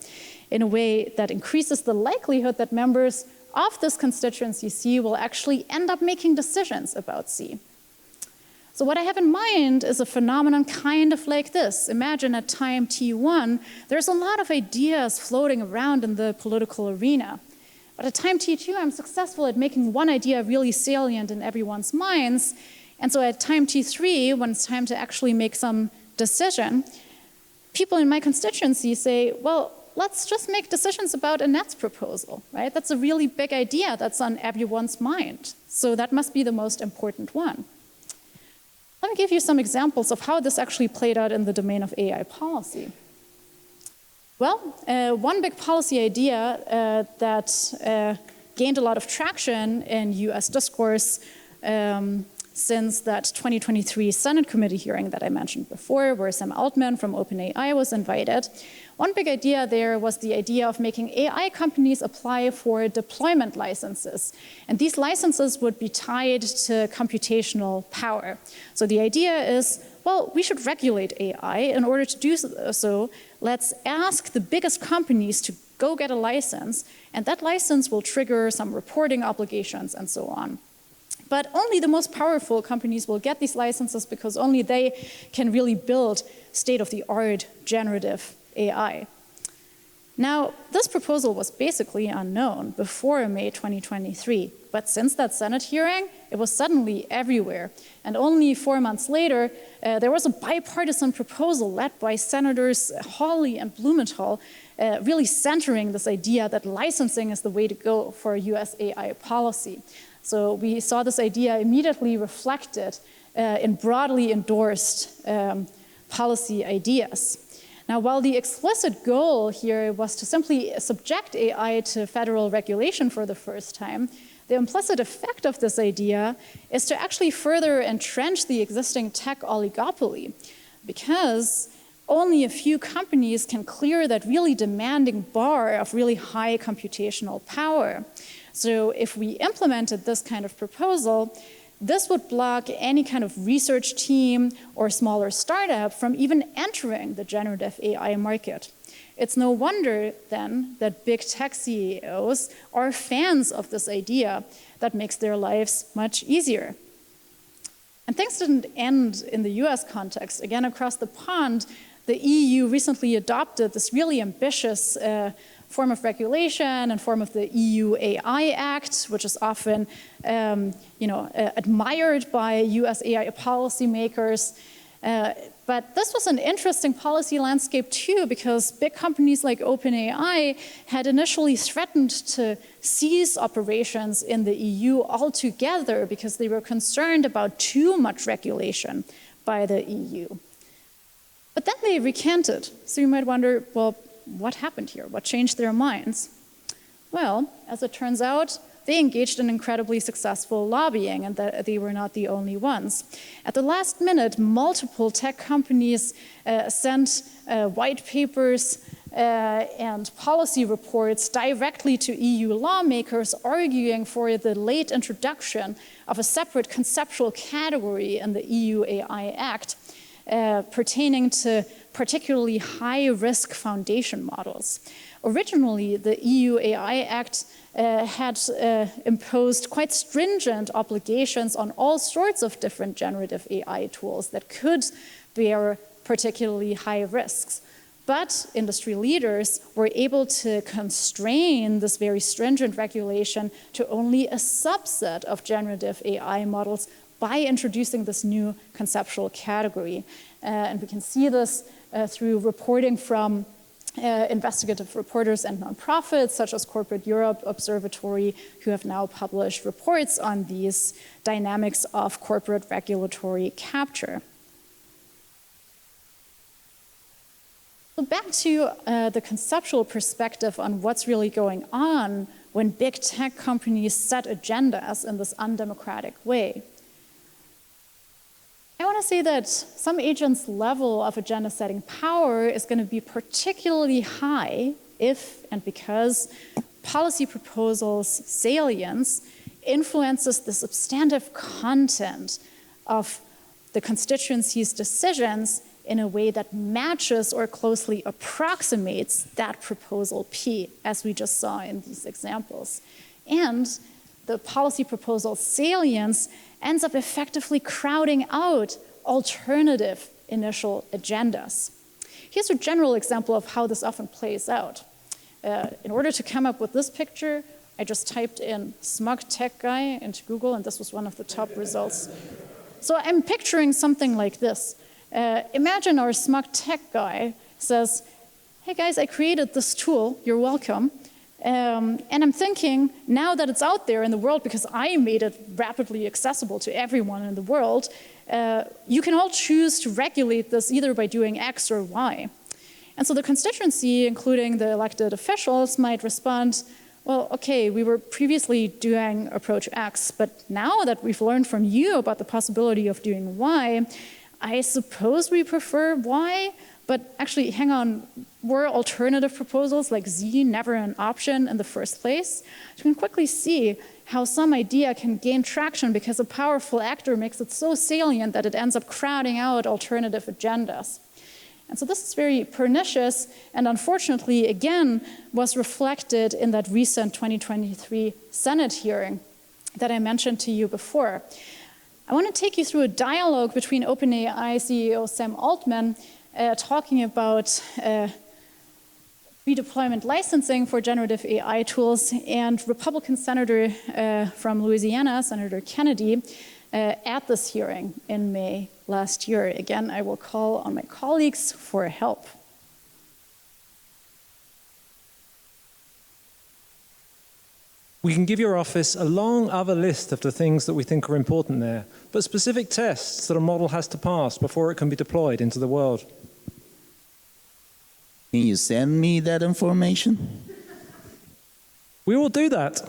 S3: in a way that increases the likelihood that members of this constituency C will actually end up making decisions about C. So what I have in mind is a phenomenon kind of like this. Imagine at time T1, there's a lot of ideas floating around in the political arena. But at time T2, I'm successful at making one idea really salient in everyone's minds. And so at time T3, when it's time to actually make some decision, people in my constituency say, well, let's just make decisions about Annette's proposal, right? That's a really big idea that's on everyone's mind. So that must be the most important one. Let me give you some examples of how this actually played out in the domain of AI policy. Well, one big policy idea that gained a lot of traction in US discourse since that 2023 Senate committee hearing that I mentioned before, where Sam Altman from OpenAI was invited. One big idea there was the idea of making AI companies apply for deployment licenses. And these licenses would be tied to computational power. So the idea is, well, we should regulate AI. In order to do so, let's ask the biggest companies to go get a license, and that license will trigger some reporting obligations and so on. But only the most powerful companies will get these licenses because only they can really build state-of-the-art generative AI. Now, this proposal was basically unknown before May 2023, but since that Senate hearing, it was suddenly everywhere. And only 4 months later, there was a bipartisan proposal led by Senators Hawley and Blumenthal, really centering this idea that licensing is the way to go for US AI policy. So we saw this idea immediately reflected in broadly endorsed policy ideas. Now, while the explicit goal here was to simply subject AI to federal regulation for the first time, the implicit effect of this idea is to actually further entrench the existing tech oligopoly, because only a few companies can clear that really demanding bar of really high computational power. So if we implemented this kind of proposal, this would block any kind of research team or smaller startup from even entering the generative AI market. It's no wonder then that big tech CEOs are fans of this idea that makes their lives much easier. And things didn't end in the US context. Again, across the pond, the EU recently adopted this really ambitious form of regulation and form of the EU AI Act, which is often admired by US AI policymakers. But this was an interesting policy landscape too, because big companies like OpenAI had initially threatened to cease operations in the EU altogether because they were concerned about too much regulation by the EU. But then they recanted. So you might wonder, well, what happened here? What changed their minds? Well, as it turns out, they engaged in incredibly successful lobbying, and that they were not the only ones. At the last minute, multiple tech companies sent white papers and policy reports directly to EU lawmakers, arguing for the late introduction of a separate conceptual category in the EU AI Act pertaining to particularly high-risk foundation models. Originally, the EU AI Act had imposed quite stringent obligations on all sorts of different generative AI tools that could bear particularly high risks. But industry leaders were able to constrain this very stringent regulation to only a subset of generative AI models by introducing this new conceptual category. And we can see this through reporting from investigative reporters and nonprofits such as Corporate Europe Observatory, who have now published reports on these dynamics of corporate regulatory capture. So back to the conceptual perspective on what's really going on when big tech companies set agendas in this undemocratic way. I want to say that some agents' level of agenda setting power is going to be particularly high if and because policy proposals' salience influences the substantive content of the constituency's decisions in a way that matches or closely approximates that proposal P, as we just saw in these examples. And the policy proposal salience ends up effectively crowding out alternative initial agendas. Here's a general example of how this often plays out. In order to come up with this picture, I just typed in smug tech guy into Google, and this was one of the top results. So I'm picturing something like this. Imagine our smug tech guy says, hey guys, I created this tool, you're welcome. And I'm thinking, now that it's out there in the world, because I made it rapidly accessible to everyone in the world, you can all choose to regulate this either by doing X or Y. And so the constituency, including the elected officials, might respond, well, okay, we were previously doing approach X, but now that we've learned from you about the possibility of doing Y, I suppose we prefer Y, but actually, hang on, were alternative proposals like Z never an option in the first place? You can quickly see how some idea can gain traction because a powerful actor makes it so salient that it ends up crowding out alternative agendas. And so this is very pernicious, and unfortunately, again, was reflected in that recent 2023 Senate hearing that I mentioned to you before. I want to take you through a dialogue between OpenAI CEO Sam Altman talking about redeployment licensing for generative AI tools and Republican Senator from Louisiana, Senator Kennedy, at this hearing in May last year. Again, I will call on my colleagues for help.
S5: We can give your office a long other list of the things that we think are important there, but specific tests that a model has to pass before it can be deployed into the world.
S6: Can you send me that information?
S5: We will do that.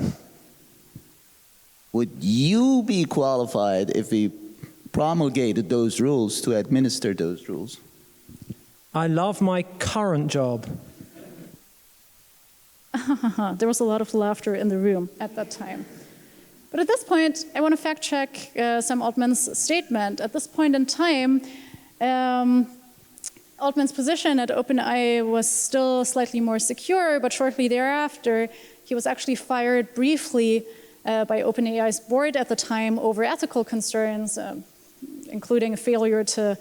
S6: Would you be qualified if we promulgated those rules to administer those rules?
S5: I love my current job.
S3: There was a lot of laughter in the room at that time. But at this point, I want to fact check Sam Altman's statement. At this point in time, Altman's position at OpenAI was still slightly more secure, but shortly thereafter, he was actually fired briefly by OpenAI's board at the time over ethical concerns, including a failure to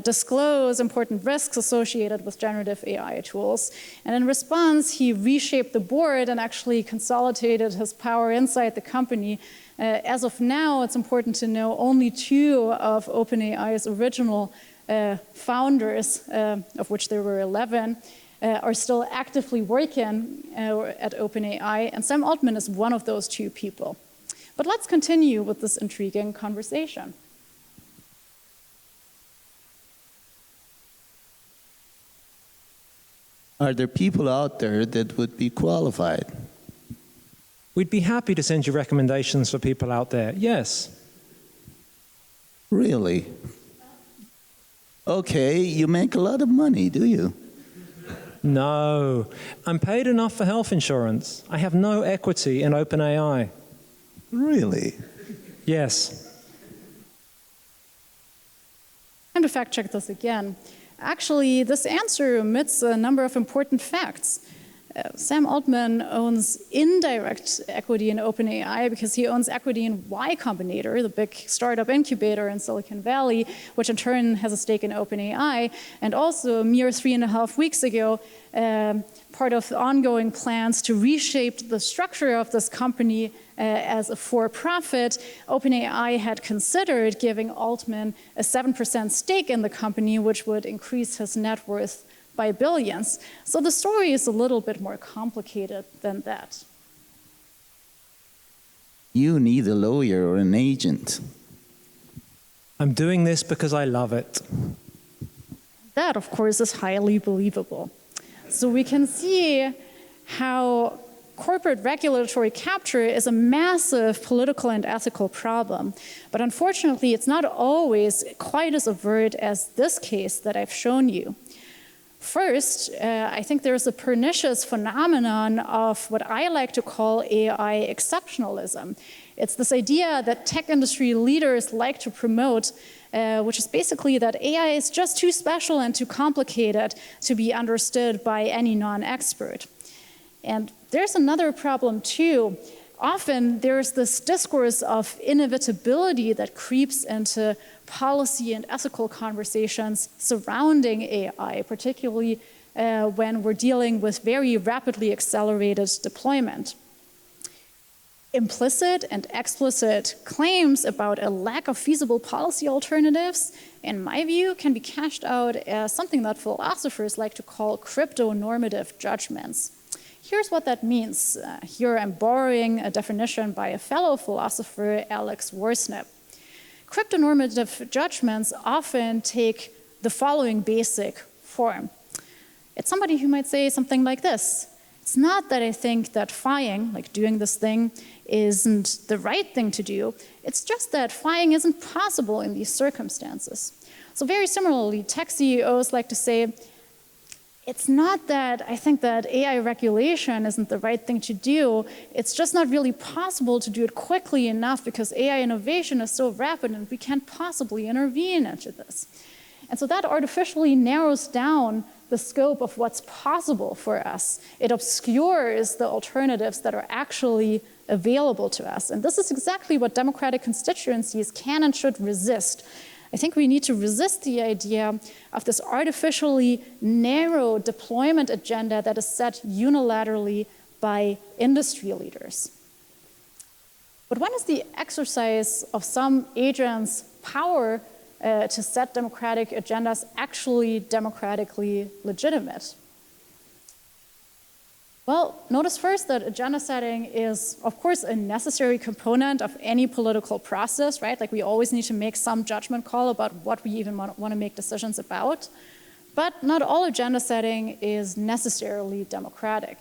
S3: disclose important risks associated with generative AI tools. And in response, he reshaped the board and actually consolidated his power inside the company. As of now, it's important to know only 2 of OpenAI's original founders, of which there were 11, are still actively working at OpenAI, and Sam Altman is one of those 2 people. But let's continue with this intriguing conversation.
S6: Are there people out there that would be qualified?
S5: We'd be happy to send you recommendations for people out there, yes.
S6: Really? Okay, you make a lot of money, do you?
S5: No, I'm paid enough for health insurance. I have no equity in OpenAI.
S6: Really?
S5: Yes.
S3: Time to fact check this again. Actually, this answer omits a number of important facts. Sam Altman owns indirect equity in OpenAI because he owns equity in Y Combinator, the big startup incubator in Silicon Valley, which in turn has a stake in OpenAI. And also, a mere 3.5 weeks ago, part of the ongoing plans to reshape the structure of this company as a for-profit, OpenAI had considered giving Altman a 7% stake in the company, which would increase his net worth by billions. So the story is a little bit more complicated than that.
S6: You need a lawyer or an agent.
S5: I'm doing this because I love it.
S3: That, of course, is highly believable. So we can see how corporate regulatory capture is a massive political and ethical problem. But unfortunately, it's not always quite as overt as this case that I've shown you. First, I think there's a pernicious phenomenon of what I like to call AI exceptionalism. It's this idea that tech industry leaders like to promote, which is basically that AI is just too special and too complicated to be understood by any non-expert. And there's another problem too. Often there's this discourse of inevitability that creeps into policy and ethical conversations surrounding AI, particularly when we're dealing with very rapidly accelerated deployment. Implicit and explicit claims about a lack of feasible policy alternatives, in my view, can be cashed out as something that philosophers like to call crypto-normative judgments. Here's what that means. Here I'm borrowing a definition by a fellow philosopher, Alex Worsnip. Cryptonormative judgments often take the following basic form. It's somebody who might say something like this. It's not that I think that phying, like doing this thing, isn't the right thing to do. It's just that phying isn't possible in these circumstances. So very similarly, tech CEOs like to say, it's not that I think that AI regulation isn't the right thing to do. It's just not really possible to do it quickly enough because AI innovation is so rapid and we can't possibly intervene into this. And so that artificially narrows down the scope of what's possible for us. It obscures the alternatives that are actually available to us. And this is exactly what democratic constituencies can and should resist. I think we need to resist the idea of this artificially narrow deployment agenda that is set unilaterally by industry leaders. But when is the exercise of some agents' power to set democratic agendas actually democratically legitimate? Well, notice first that agenda setting is, of course, a necessary component of any political process, right? Like we always need to make some judgment call about what we even want to make decisions about. But not all agenda setting is necessarily democratic.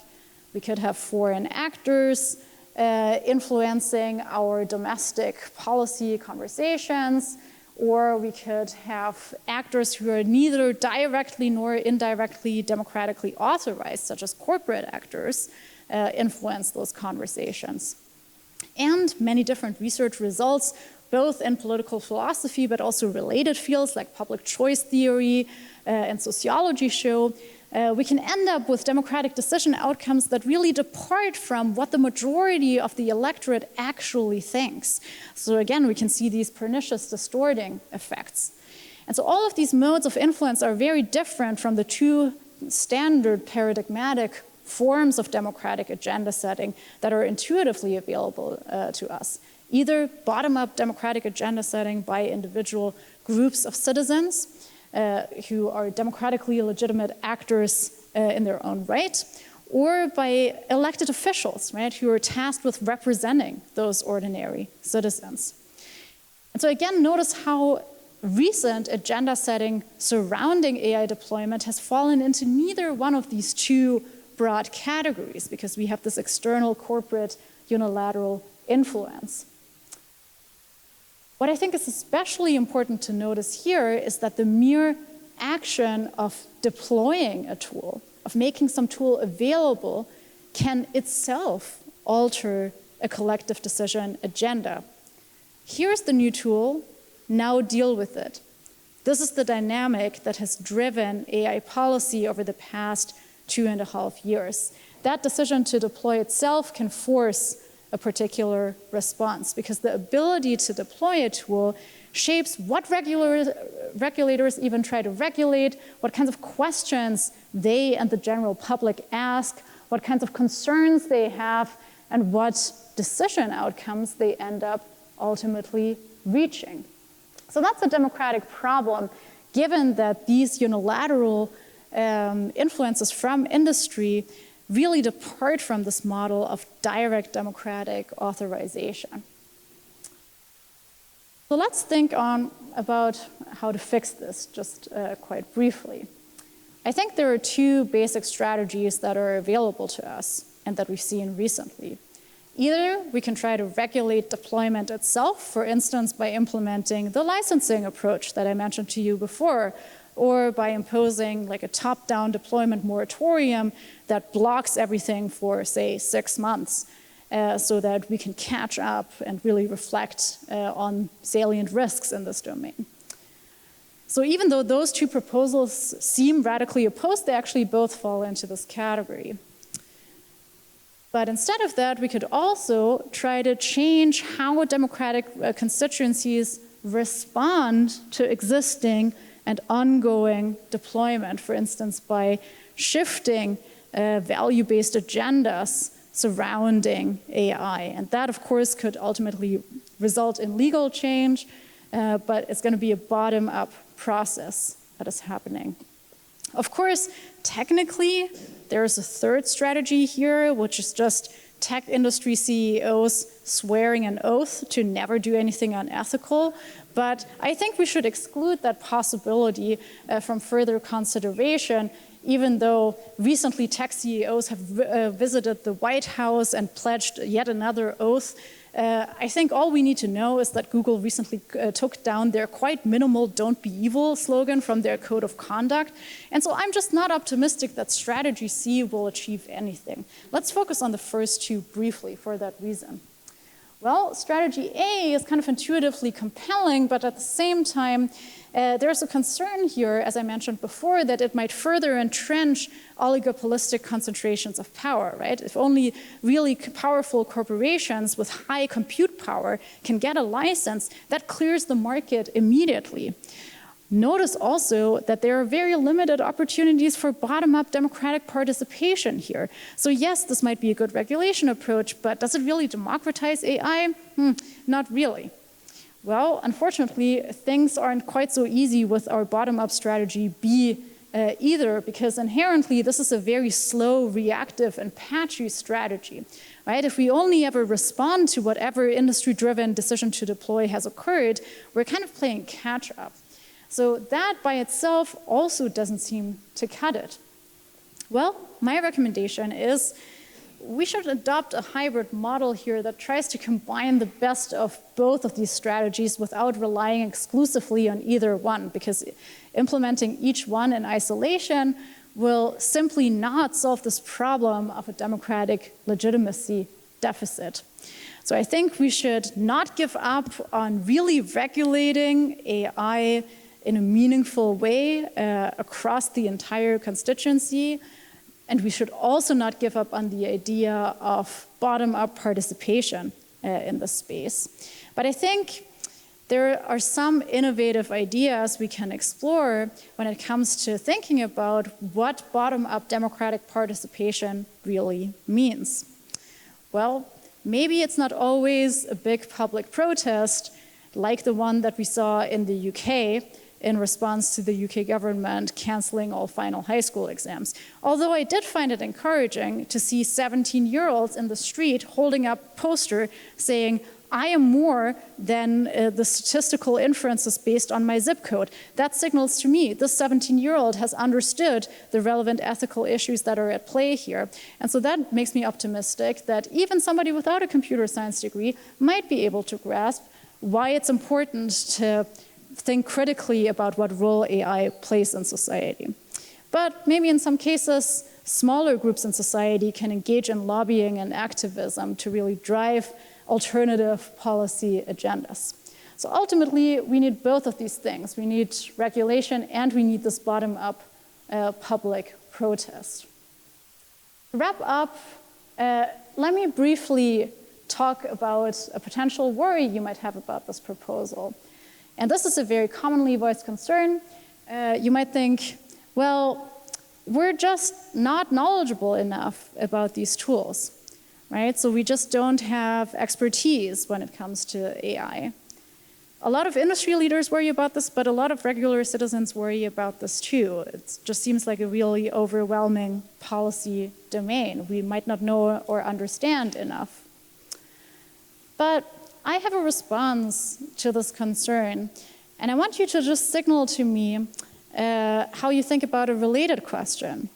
S3: We could have foreign actors influencing our domestic policy conversations, or we could have actors who are neither directly nor indirectly democratically authorized, such as corporate actors, influence those conversations. And many different research results, both in political philosophy, but also related fields like public choice theory and sociology show, we can end up with democratic decision outcomes that really depart from what the majority of the electorate actually thinks. So again, we can see these pernicious distorting effects. And so all of these modes of influence are very different from the two standard paradigmatic forms of democratic agenda setting that are intuitively available to us. Either bottom-up democratic agenda setting by individual groups of citizens, who are democratically legitimate actors in their own right, or by elected officials, right, who are tasked with representing those ordinary citizens. And so again, notice how recent agenda setting surrounding AI deployment has fallen into neither one of these two broad categories, because we have this external corporate unilateral influence. What I think is especially important to notice here is that the mere action of deploying a tool, of making some tool available, can itself alter a collective decision agenda. Here's the new tool, now deal with it. This is the dynamic that has driven AI policy over the past 2.5 years. That decision to deploy itself can force a particular response because the ability to deploy a tool shapes what regulators even try to regulate, what kinds of questions they and the general public ask, what kinds of concerns they have, and what decision outcomes they end up ultimately reaching. So that's a democratic problem, given that these unilateral influences from industry really depart from this model of direct democratic authorization. So let's think about how to fix this, just quite briefly. I think there are two basic strategies that are available to us and that we've seen recently. Either we can try to regulate deployment itself, for instance, by implementing the licensing approach that I mentioned to you before, or by imposing like a top-down deployment moratorium that blocks everything for, say, 6 months, so that we can catch up and really reflect on salient risks in this domain. So even though those two proposals seem radically opposed, they actually both fall into this category. But instead of that, we could also try to change how democratic constituencies respond to existing and ongoing deployment, for instance, by shifting value-based agendas surrounding AI. And that, of course, could ultimately result in legal change, but it's going to be a bottom-up process that is happening. Of course, technically, there's a third strategy here, which is just tech industry CEOs swearing an oath to never do anything unethical. But I think we should exclude that possibility from further consideration, even though recently tech CEOs have visited the White House and pledged yet another oath. I think all we need to know is that Google recently took down their quite minimal "Don't be evil" slogan from their code of conduct. And so I'm just not optimistic that strategy C will achieve anything. Let's focus on the first two briefly for that reason. Well, strategy A is kind of intuitively compelling, but at the same time, there's a concern here, as I mentioned before, that it might further entrench oligopolistic concentrations of power, right? If only really powerful corporations with high compute power can get a license, that clears the market immediately. Notice also that there are very limited opportunities for bottom-up democratic participation here. So yes, this might be a good regulation approach, but does it really democratize AI? Not really. Well, unfortunately, things aren't quite so easy with our bottom-up strategy B either, because inherently this is a very slow, reactive, and patchy strategy. Right? If we only ever respond to whatever industry-driven decision to deploy has occurred, we're kind of playing catch-up. So that by itself also doesn't seem to cut it. Well, my recommendation is we should adopt a hybrid model here that tries to combine the best of both of these strategies without relying exclusively on either one, because implementing each one in isolation will simply not solve this problem of a democratic legitimacy deficit. So I think we should not give up on really regulating AI in a meaningful way across the entire constituency. And we should also not give up on the idea of bottom-up participation in this space. But I think there are some innovative ideas we can explore when it comes to thinking about what bottom-up democratic participation really means. Well, maybe it's not always a big public protest like the one that we saw in the UK in response to the UK government canceling all final high school exams. Although I did find it encouraging to see 17-year-olds in the street holding up a poster saying, I am more than the statistical inferences based on my zip code. That signals to me this 17-year-old has understood the relevant ethical issues that are at play here. And so that makes me optimistic that even somebody without a computer science degree might be able to grasp why it's important to think critically about what role AI plays in society. But maybe in some cases, smaller groups in society can engage in lobbying and activism to really drive alternative policy agendas. So ultimately, we need both of these things. We need regulation and we need this bottom-up public protest. To wrap up, let me briefly talk about a potential worry you might have about this proposal. And this is a very commonly voiced concern. You might think, well, we're just not knowledgeable enough about these tools, right? So we just don't have expertise when it comes to AI. A lot of industry leaders worry about this, but a lot of regular citizens worry about this too. It just seems like a really overwhelming policy domain. We might not know or understand enough. But I have a response to this concern, and I want you to just signal to me how you think about a related question.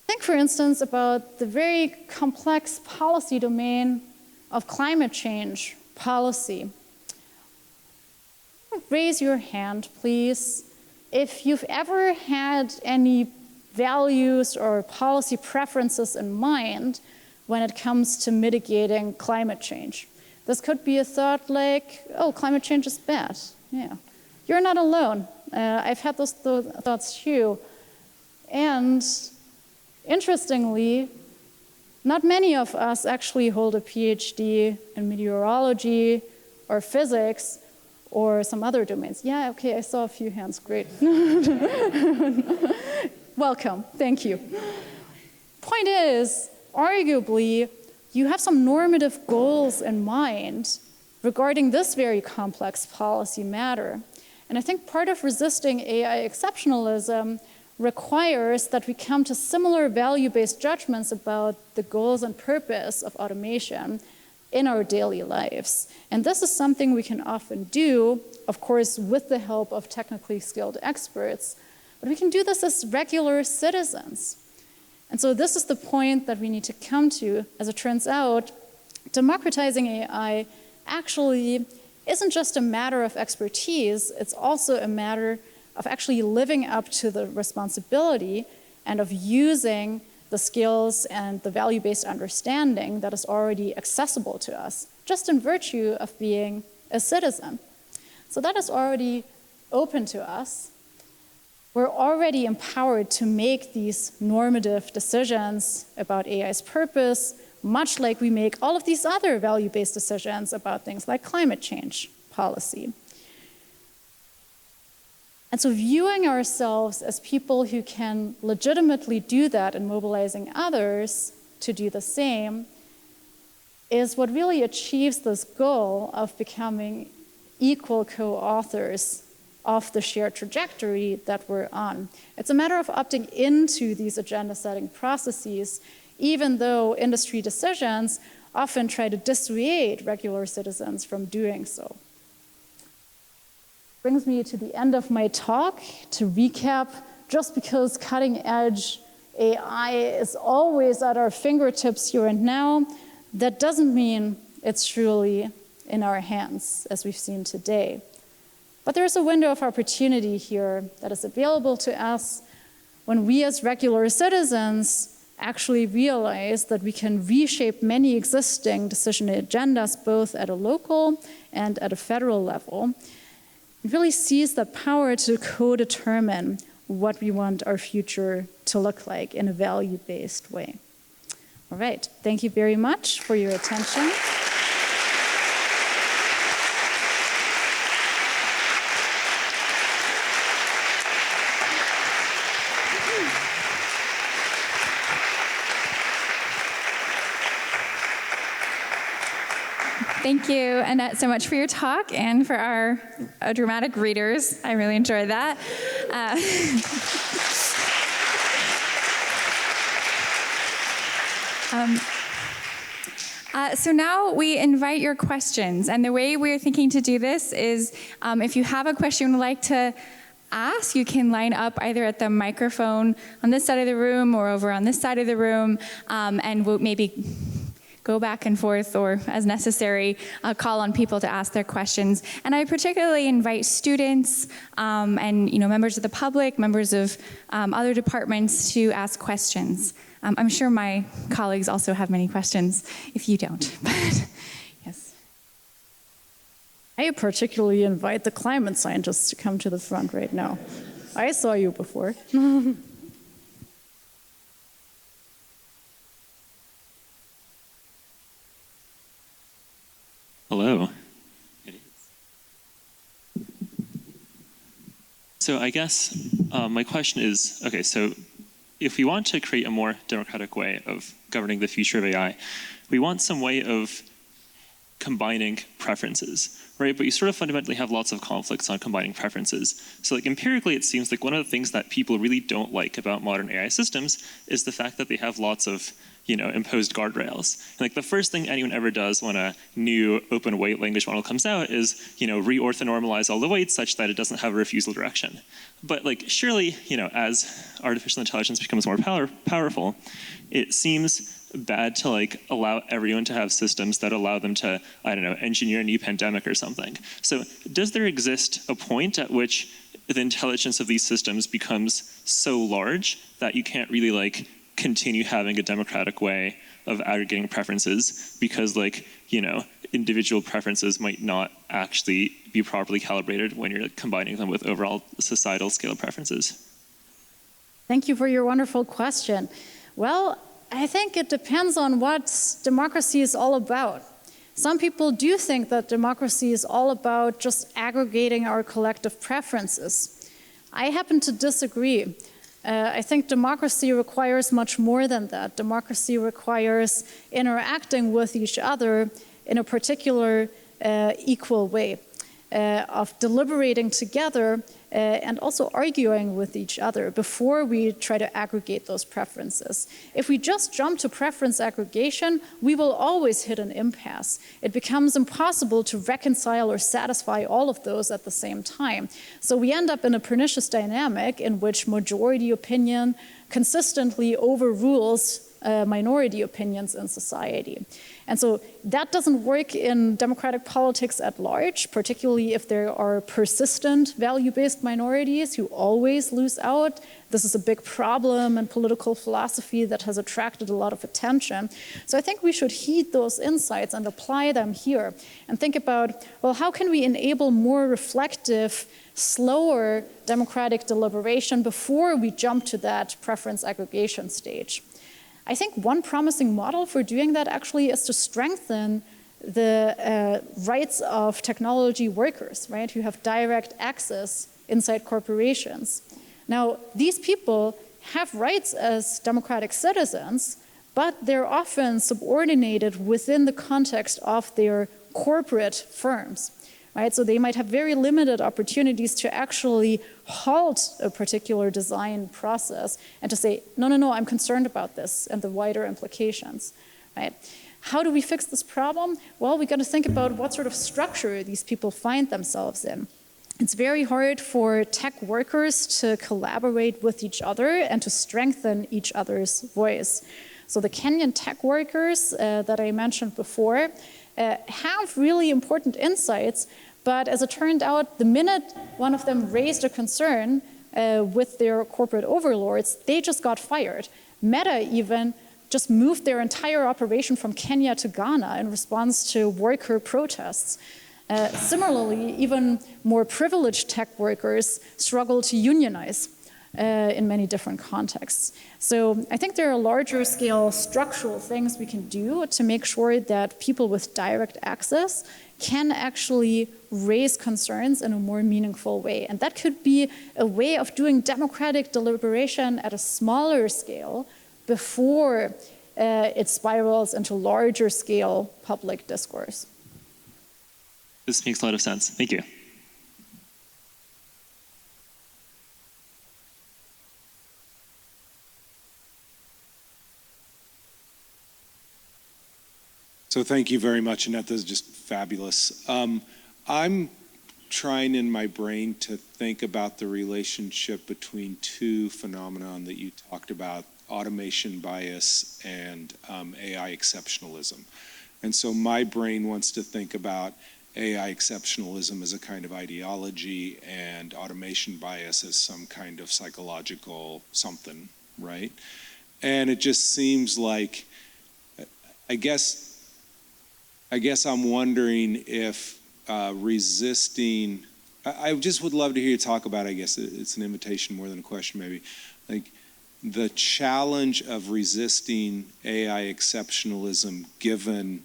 S3: Think, for instance, about the very complex policy domain of climate change policy. Raise your hand, please, if you've ever had any values or policy preferences in mind when it comes to mitigating climate change. This could be a thought like, oh, climate change is bad. Yeah, you're not alone. I've had those thoughts too. And interestingly, not many of us actually hold a PhD in meteorology or physics or some other domains. Yeah, okay, I saw a few hands, great. Welcome, thank you. Point is, arguably, you have some normative goals in mind regarding this very complex policy matter. And I think part of resisting AI exceptionalism requires that we come to similar value-based judgments about the goals and purpose of automation in our daily lives. And this is something we can often do, of course, with the help of technically skilled experts, but we can do this as regular citizens. And so this is the point that we need to come to. As it turns out, democratizing AI actually isn't just a matter of expertise, it's also a matter of actually living up to the responsibility and of using the skills and the value-based understanding that is already accessible to us, just in virtue of being a citizen. So that is already open to us. We're already empowered to make these normative decisions about AI's purpose, much like we make all of these other value-based decisions about things like climate change policy. And so viewing ourselves as people who can legitimately do that and mobilizing others to do the same is what really achieves this goal of becoming equal co-authors of the shared trajectory that we're on. It's a matter of opting into these agenda-setting processes, even though industry decisions often try to dissuade regular citizens from doing so. Brings me to the end of my talk. To recap, just because cutting-edge AI is always at our fingertips here and now, that doesn't mean it's truly in our hands, as we've seen today. But there's a window of opportunity here that is available to us when we as regular citizens actually realize that we can reshape many existing decision agendas, both at a local and at a federal level. It really seize the power to co-determine what we want our future to look like in a value-based way. All right, thank you very much for your attention.
S1: Thank you, Annette, so much for your talk and for our dramatic readers. I really enjoyed that. So now we invite your questions. And the way we're thinking to do this is if you have a question you'd like to ask, you can line up either at the microphone on this side of the room or over on this side of the room, and we'll maybe go back and forth or, as necessary, call on people to ask their questions. And I particularly invite students and members of the public, members of other departments to ask questions. I'm sure my colleagues also have many questions if you don't. But yes.
S3: I particularly invite the climate scientists to come to the front right now. I saw you before.
S7: Hello. It is. So I guess my question is, okay, so if we want to create a more democratic way of governing the future of AI, we want some way of combining preferences, right? But you sort of fundamentally have lots of conflicts on combining preferences. So like empirically, it seems like one of the things that people really don't like about modern AI systems is the fact that they have lots of imposed guardrails. And like the first thing anyone ever does when a new open weight language model comes out is, re-orthonormalize all the weights such that it doesn't have a refusal direction. But like surely, as artificial intelligence becomes more powerful, it seems bad to like allow everyone to have systems that allow them to, I don't know, engineer a new pandemic or something. So does there exist a point at which the intelligence of these systems becomes so large that you can't really like continue having a democratic way of aggregating preferences because individual preferences might not actually be properly calibrated when you're combining them with overall societal scale preferences?
S3: Thank you for your wonderful question. Well, I think it depends on what democracy is all about. Some people do think that democracy is all about just aggregating our collective preferences. I happen to disagree. I think democracy requires much more than that. Democracy requires interacting with each other in a particular equal way, of deliberating together and also arguing with each other before we try to aggregate those preferences. If we just jump to preference aggregation, we will always hit an impasse. It becomes impossible to reconcile or satisfy all of those at the same time. So we end up in a pernicious dynamic in which majority opinion consistently overrules minority opinions in society. And so that doesn't work in democratic politics at large, particularly if there are persistent value-based minorities who always lose out. This is a big problem in political philosophy that has attracted a lot of attention. So I think we should heed those insights and apply them here and think about, well, how can we enable more reflective, slower democratic deliberation before we jump to that preference aggregation stage? I think one promising model for doing that actually is to strengthen the rights of technology workers, right, who have direct access inside corporations. Now, these people have rights as democratic citizens, but they're often subordinated within the context of their corporate firms. Right? So they might have very limited opportunities to actually halt a particular design process and to say, no, I'm concerned about this and the wider implications. Right? How do we fix this problem? Well, we got to think about what sort of structure these people find themselves in. It's very hard for tech workers to collaborate with each other and to strengthen each other's voice. So the Kenyan tech workers that I mentioned before have really important insights. But as it turned out, the minute one of them raised a concern with their corporate overlords, they just got fired. Meta even just moved their entire operation from Kenya to Ghana in response to worker protests. Similarly, even more privileged tech workers struggle to unionize in many different contexts. So I think there are larger scale structural things we can do to make sure that people with direct access can actually raise concerns in a more meaningful way. And that could be a way of doing democratic deliberation at a smaller scale before it spirals into larger scale public discourse.
S7: This makes a lot of sense. Thank you.
S2: So thank you very much, Annette. This is just fabulous. I'm trying in my brain to think about the relationship between two phenomenon that you talked about, automation bias and AI exceptionalism. And so my brain wants to think about AI exceptionalism as a kind of ideology and automation bias as some kind of psychological something, right? And it just seems like, I guess I'm wondering if resisting, I just would love to hear you talk about, I guess it's an invitation more than a question maybe, like the challenge of resisting AI exceptionalism given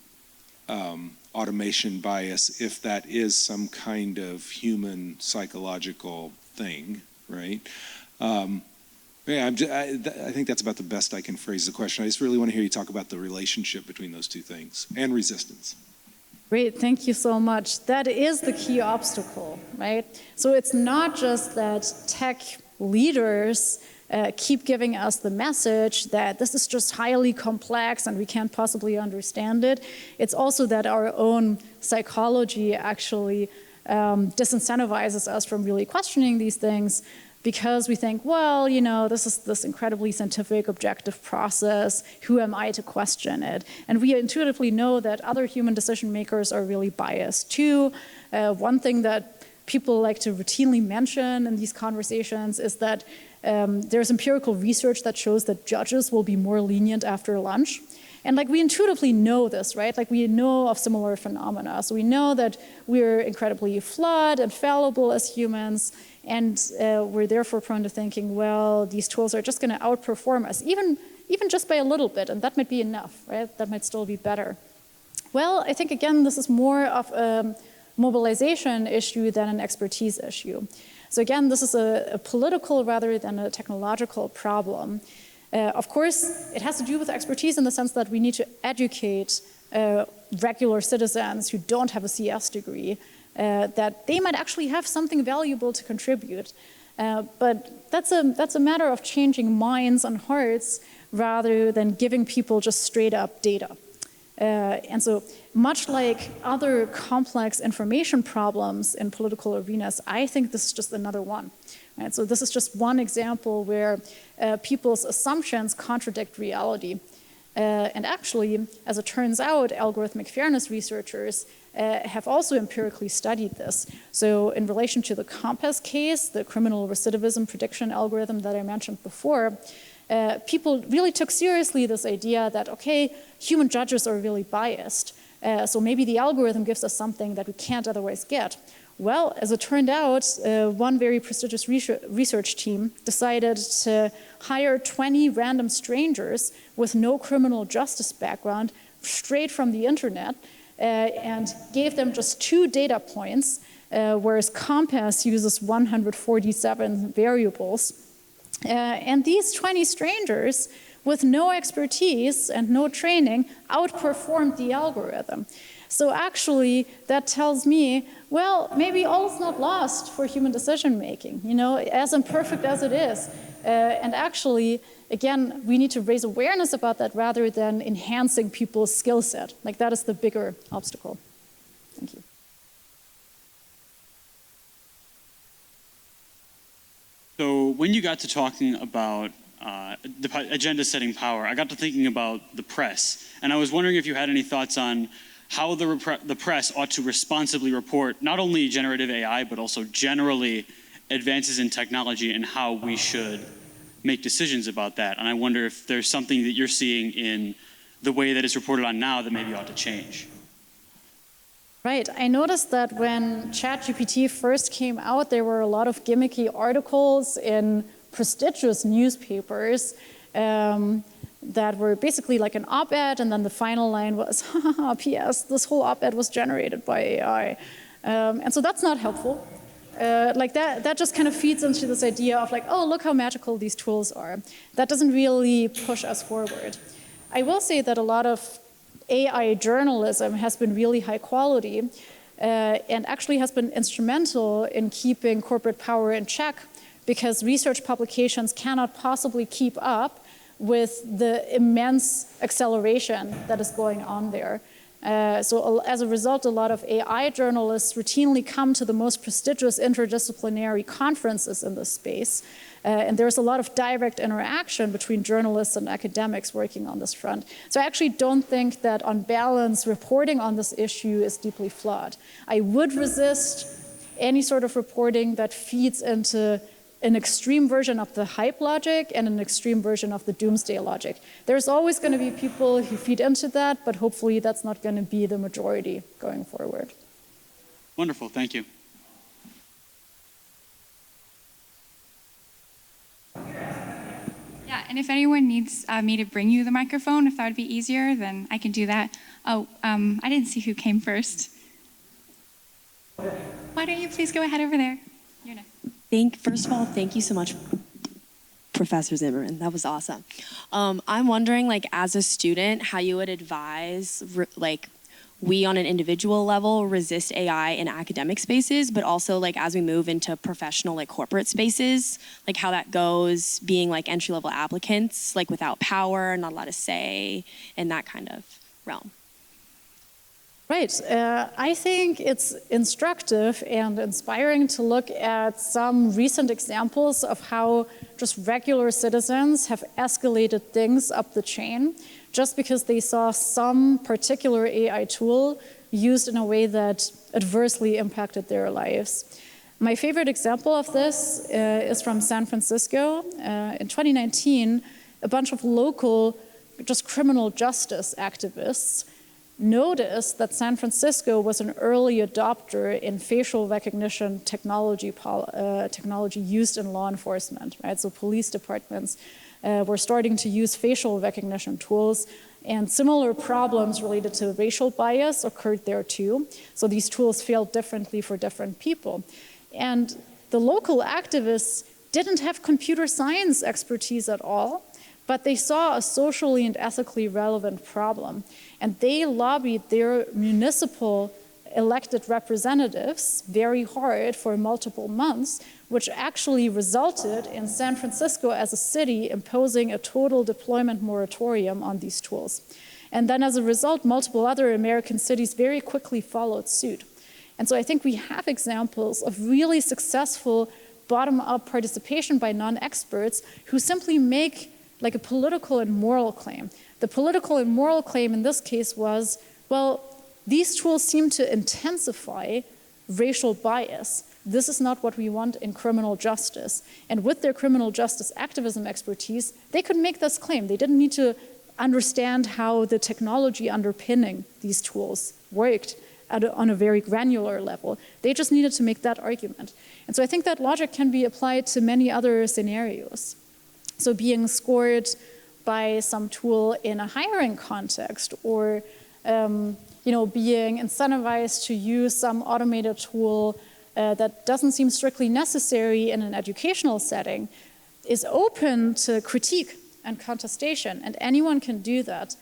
S2: automation bias, if that is some kind of human psychological thing, right? Yeah, I think that's about the best I can phrase the question. I just really want to hear you talk about the relationship between those two things and resistance.
S3: Great, thank you so much. That is the key obstacle, right? So it's not just that tech leaders keep giving us the message that this is just highly complex and we can't possibly understand it. It's also that our own psychology actually disincentivizes us from really questioning these things, because we think, well, you know, this is this incredibly scientific, objective process. Who am I to question it? And we intuitively know that other human decision makers are really biased too. One thing that people like to routinely mention in these conversations is that there's empirical research that shows that judges will be more lenient after lunch. And like we intuitively know this, right? Like we know of similar phenomena. So we know that we're incredibly flawed and fallible as humans, and we're therefore prone to thinking, well, these tools are just going to outperform us, even just by a little bit, and that might be enough, right? That might still be better. Well, I think, again, this is more of a mobilization issue than an expertise issue. So again, this is a political rather than a technological problem. Of course, it has to do with expertise in the sense that we need to educate regular citizens who don't have a CS degree that they might actually have something valuable to contribute. But that's a matter of changing minds and hearts rather than giving people just straight up data. And so much like other complex information problems in political arenas, I think this is just another one. Right? So this is just one example where people's assumptions contradict reality. And actually, as it turns out, algorithmic fairness researchers have also empirically studied this. So in relation to the Compass case, the criminal recidivism prediction algorithm that I mentioned before, people really took seriously this idea that, okay, human judges are really biased. So maybe the algorithm gives us something that we can't otherwise get. Well, as it turned out, one very prestigious research team decided to hire 20 random strangers with no criminal justice background straight from the internet and gave them just 2 data points, whereas Compass uses 147 variables. And these 20 strangers with no expertise and no training outperformed the algorithm. So actually, that tells me, well, maybe all is not lost for human decision making, you know, as imperfect as it is. And actually, again, we need to raise awareness about that rather than enhancing people's skill set. Like that is the bigger obstacle. Thank you.
S8: So when you got to talking about agenda-setting power, I got to thinking about the press. And I was wondering if you had any thoughts on how the press ought to responsibly report not only generative AI, but also generally advances in technology and how we should make decisions about that. And I wonder if there's something that you're seeing in the way that it's reported on now that maybe ought to change.
S3: Right. I noticed that when ChatGPT first came out, there were a lot of gimmicky articles in prestigious newspapers that were basically like an op-ed, and then the final line was, haha, P.S., this whole op-ed was generated by AI. And so that's not helpful. Like that just kind of feeds into this idea of like, oh, look how magical these tools are. That doesn't really push us forward. I will say that a lot of AI journalism has been really high quality and actually has been instrumental in keeping corporate power in check, because research publications cannot possibly keep up with the immense acceleration that is going on there. As a result, a lot of AI journalists routinely come to the most prestigious interdisciplinary conferences in this space. And there's a lot of direct interaction between journalists and academics working on this front. So I actually don't think that, on balance, reporting on this issue is deeply flawed. I would resist any sort of reporting that feeds into an extreme version of the hype logic and an extreme version of the doomsday logic. There's always going to be people who feed into that, but hopefully that's not going to be the majority going forward.
S8: Wonderful, thank you.
S1: Yeah, and if anyone needs me to bring you the microphone, if that would be easier, then I can do that. Oh, I didn't see who came first. Why don't you please go ahead over there? You're next.
S9: First of all, thank you so much, Professor Zimmermann. That was awesome. I'm wondering, like, as a student, how you would advise, like, we on an individual level resist AI in academic spaces, but also, like, as we move into professional, like, corporate spaces, like, how that goes, being, like, entry-level applicants, like, without power, not a lot of say, in that kind of realm.
S3: Right. I think it's instructive and inspiring to look at some recent examples of how just regular citizens have escalated things up the chain just because they saw some particular AI tool used in a way that adversely impacted their lives. My favorite example of this is from San Francisco. In 2019, a bunch of local just criminal justice activists noticed that San Francisco was an early adopter in facial recognition technology used in law enforcement, right? So police departments were starting to use facial recognition tools, and similar problems related to racial bias occurred there too. So these tools failed differently for different people. And the local activists didn't have computer science expertise at all, but they saw a socially and ethically relevant problem. And they lobbied their municipal elected representatives very hard for multiple months, which actually resulted in San Francisco as a city imposing a total deployment moratorium on these tools. And then as a result, multiple other American cities very quickly followed suit. And so I think we have examples of really successful bottom-up participation by non-experts who simply make like a political and moral claim. The political and moral claim in this case was, well, these tools seem to intensify racial bias. This is not what we want in criminal justice. And with their criminal justice activism expertise, they could make this claim. They didn't need to understand how the technology underpinning these tools worked on a very granular level. They just needed to make that argument. And so I think that logic can be applied to many other scenarios. So being scored by some tool in a hiring context, or being incentivized to use some automated tool that doesn't seem strictly necessary in an educational setting, is open to critique and contestation, and anyone can do that.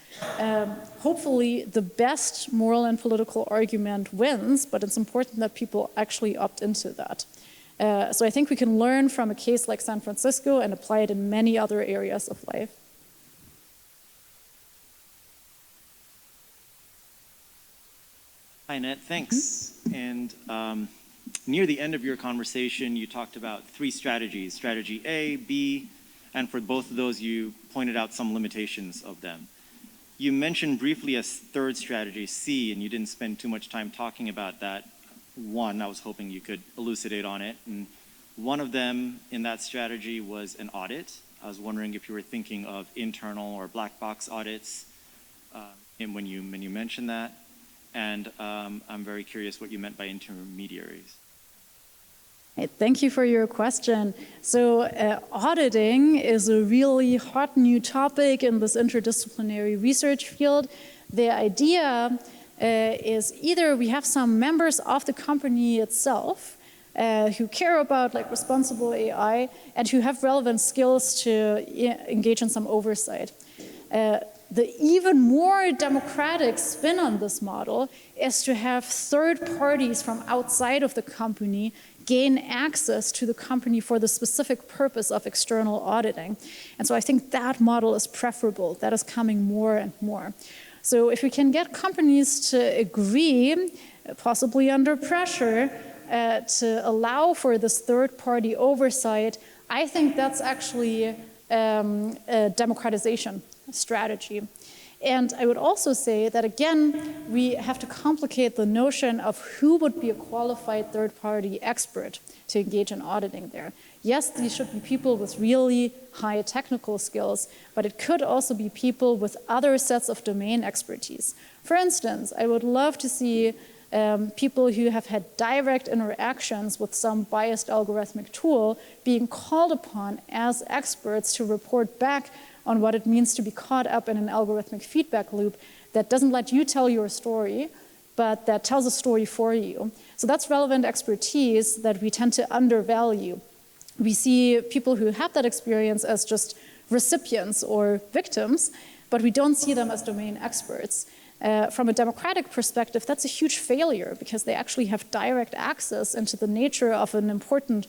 S3: Hopefully the best moral and political argument wins, but it's important that people actually opt into that. So I think we can learn from a case like San Francisco and apply it in many other areas of life.
S10: Hi, Annette, thanks. And near the end of your conversation, you talked about 3 strategies, strategy A, B, and for both of those, you pointed out some limitations of them. You mentioned briefly a 3rd strategy, C, and you didn't spend too much time talking about that. One, I was hoping you could elucidate on it. And one of them in that strategy was an audit. I was wondering if you were thinking of internal or black box audits when you mentioned that. And I'm very curious what you meant by intermediaries.
S3: Hey, thank you for your question. So auditing is a really hot new topic in this interdisciplinary research field. The idea is either we have some members of the company itself who care about like responsible AI and who have relevant skills to engage in some oversight. The even more democratic spin on this model is to have third parties from outside of the company gain access to the company for the specific purpose of external auditing. And so I think that model is preferable. That is coming more and more. So if we can get companies to agree, possibly under pressure, to allow for this third-party oversight, I think that's actually a democratization strategy. And I would also say that, again, we have to complicate the notion of who would be a qualified third-party expert to engage in auditing there. Yes, these should be people with really high technical skills, but it could also be people with other sets of domain expertise. For instance, I would love to see people who have had direct interactions with some biased algorithmic tool being called upon as experts to report back on what it means to be caught up in an algorithmic feedback loop that doesn't let you tell your story, but that tells a story for you. So that's relevant expertise that we tend to undervalue. We see people who have that experience as just recipients or victims, but we don't see them as domain experts. From a democratic perspective, that's a huge failure because they actually have direct access into the nature of an important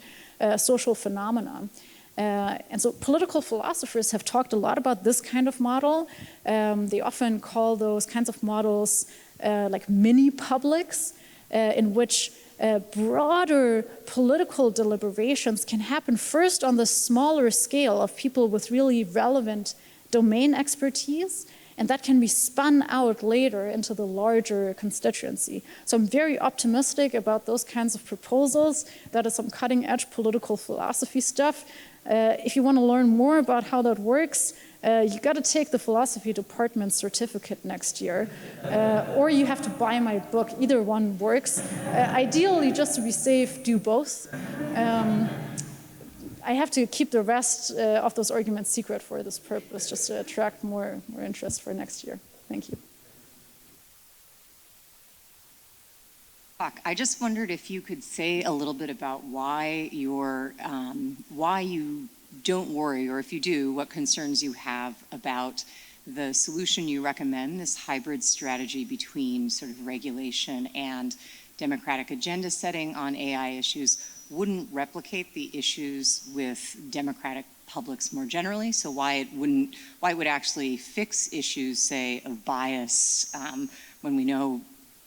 S3: social phenomenon. And so political philosophers have talked a lot about this kind of model. They often call those kinds of models like mini publics, in which broader political deliberations can happen first on the smaller scale of people with really relevant domain expertise, and that can be spun out later into the larger constituency. So I'm very optimistic about those kinds of proposals. That is some cutting-edge political philosophy stuff. If you want to learn more about how that works, you got to take the philosophy department certificate next year, or you have to buy my book. Either one works. Ideally, just to be safe, do both. I have to keep the rest of those arguments secret for this purpose, just to attract more interest for next year. Thank you.
S11: I just wondered if you could say a little bit about why you don't worry, or if you do, what concerns you have about the solution you recommend, this hybrid strategy between sort of regulation and democratic agenda setting on AI issues wouldn't replicate the issues with democratic publics more generally. So why it would actually fix issues, say, of bias, when we know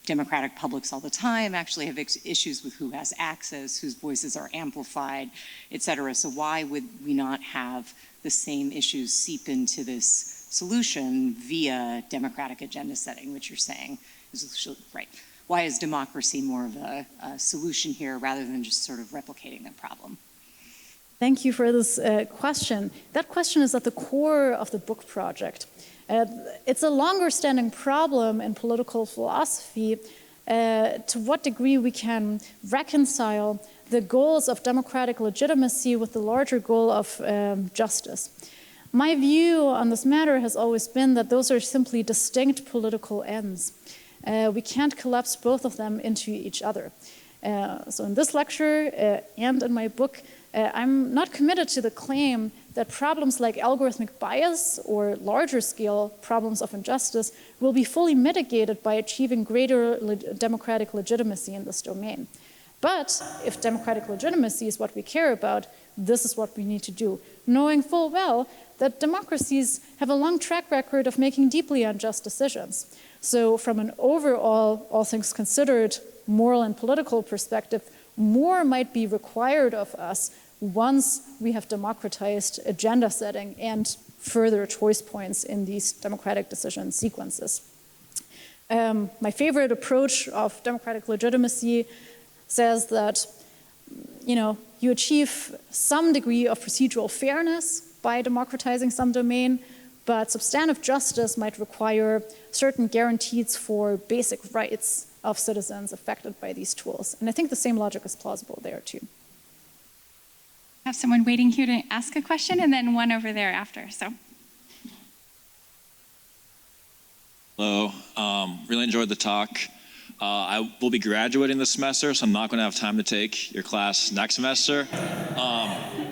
S11: democratic publics all the time actually have issues with who has access, whose voices are amplified, et cetera. So why would we not have the same issues seep into this solution via democratic agenda setting, which you're saying is right? Why is democracy more of a solution here rather than just sort of replicating the problem?
S3: Thank you for this question. That question is at the core of the book project. It's a longer-standing problem in political philosophy to what degree we can reconcile the goals of democratic legitimacy with the larger goal of justice. My view on this matter has always been that those are simply distinct political ends. We can't collapse both of them into each other. So in this lecture and in my book, I'm not committed to the claim that problems like algorithmic bias or larger scale problems of injustice will be fully mitigated by achieving greater democratic legitimacy in this domain. But if democratic legitimacy is what we care about, this is what we need to do, knowing full well that democracies have a long track record of making deeply unjust decisions. So from an overall, all things considered, moral and political perspective, more might be required of us once we have democratized agenda setting and further choice points in these democratic decision sequences. My favorite approach of democratic legitimacy says that, you achieve some degree of procedural fairness by democratizing some domain, but substantive justice might require certain guarantees for basic rights of citizens affected by these tools. And I think the same logic is plausible there too.
S1: I have someone waiting here to ask a question, and then one over there after. So.
S12: Hello, really enjoyed the talk. I will be graduating this semester, so I'm not going to have time to take your class next semester.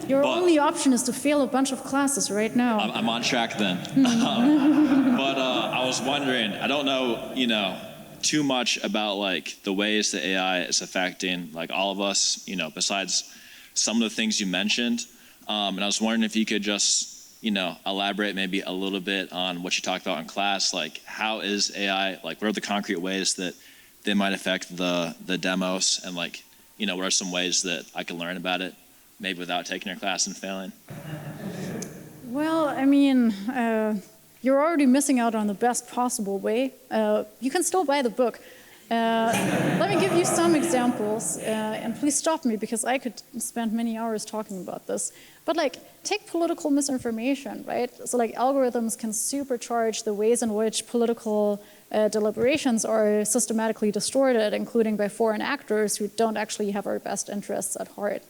S3: Your only option is to fail a bunch of classes right now.
S12: I'm on track then. But I was wondering, I don't know, too much about like the ways that AI is affecting like all of us, besides some of the things you mentioned. And I was wondering if you could just elaborate maybe a little bit on what you talked about in class, like how is AI, like what are the concrete ways that they might affect the demos, and like, what are some ways that I can learn about it, maybe without taking your class and failing?
S3: Well, I mean, you're already missing out on the best possible way. You can still buy the book. Let me give you some examples, and please stop me because I could spend many hours talking about this. But like, take political misinformation, right? So like algorithms can supercharge the ways in which political deliberations are systematically distorted, including by foreign actors who don't actually have our best interests at heart.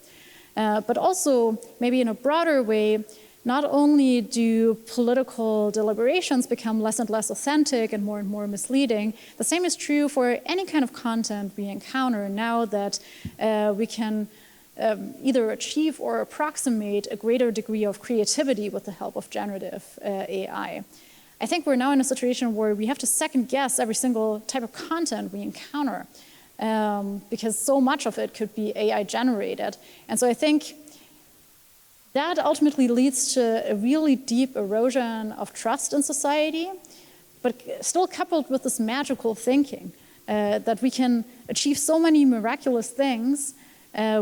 S3: But also, maybe in a broader way, not only do political deliberations become less and less authentic and more misleading, the same is true for any kind of content we encounter now that we can either achieve or approximate a greater degree of creativity with the help of generative AI. I think we're now in a situation where we have to second guess every single type of content we encounter because so much of it could be AI generated. And so I think that ultimately leads to a really deep erosion of trust in society, but still coupled with this magical thinking that we can achieve so many miraculous things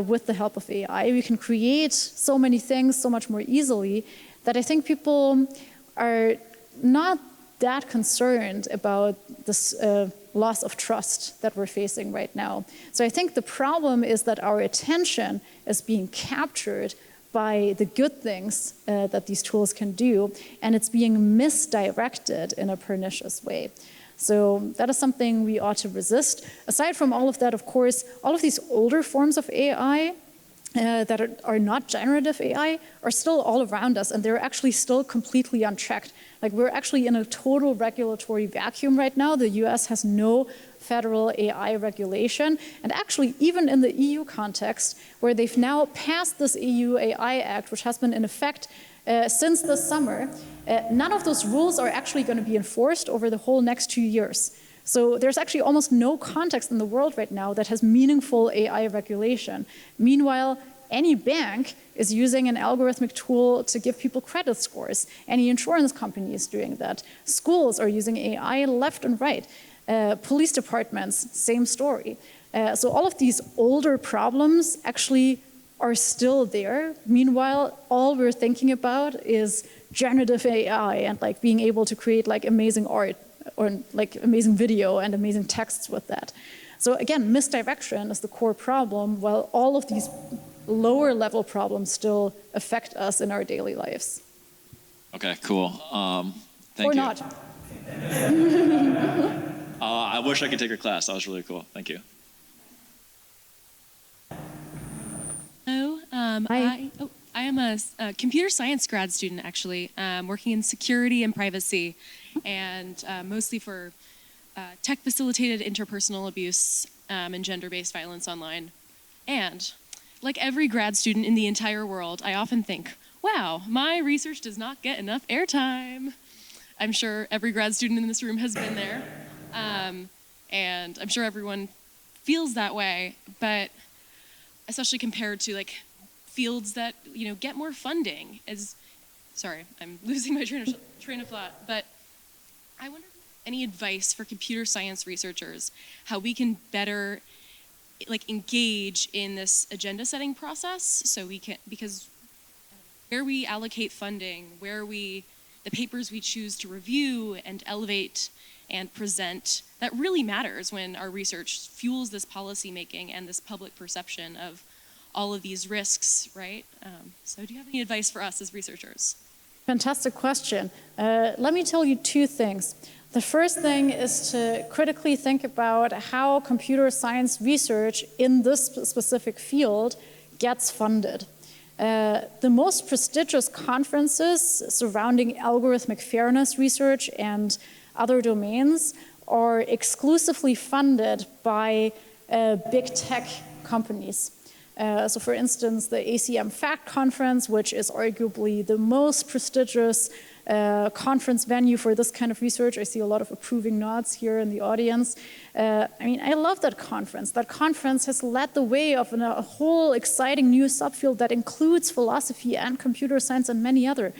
S3: with the help of AI. We can create so many things so much more easily that I think people are not that concerned about this loss of trust that we're facing right now. So I think the problem is that our attention is being captured by the good things that these tools can do, and it's being misdirected in a pernicious way. So that is something we ought to resist. Aside from all of that, of course, all of these older forms of AI that are not generative AI are still all around us, and they're actually still completely unchecked. Like, we're actually in a total regulatory vacuum right now. The US has no federal AI regulation. And actually, even in the EU context, where they've now passed this EU AI Act, which has been in effect since this summer, none of those rules are actually going to be enforced over the whole next 2 years. So there's actually almost no context in the world right now that has meaningful AI regulation. Meanwhile, any bank is using an algorithmic tool to give people credit scores. Any insurance company is doing that. Schools are using AI left and right. Police departments, same story. So all of these older problems actually are still there. Meanwhile, all we're thinking about is generative AI and like being able to create like amazing art or like amazing video and amazing texts with that. So again, misdirection is the core problem, while all of these lower level problems still affect us in our daily lives.
S12: Okay, cool. Thank you.
S3: Or not.
S12: I wish I could take your class. That was really cool. Thank you.
S13: Hello. I am a computer science grad student, actually, working in security and privacy, and mostly for tech-facilitated interpersonal abuse and gender-based violence online. And like every grad student in the entire world, I often think, wow, my research does not get enough airtime. I'm sure every grad student in this room has been there. And I'm sure everyone feels that way, but especially compared to like fields that, get more funding. Sorry, I'm losing my train of thought, but I wonder if you have any advice for computer science researchers, how we can better engage in this agenda setting process, so we can, because where we allocate funding, the papers we choose to review and elevate and present, that really matters when our research fuels this policy making and this public perception of all of these risks, right? So do you have any advice for us as researchers?
S3: Fantastic question. Let me tell you two things. The first thing is to critically think about how computer science research in this specific field gets funded. The most prestigious conferences surrounding algorithmic fairness research and other domains are exclusively funded by big tech companies. So for instance, the ACM FACT conference, which is arguably the most prestigious conference venue for this kind of research. I see a lot of approving nods here in the audience. I love that conference. That conference has led the way of a whole exciting new subfield that includes philosophy and computer science and many other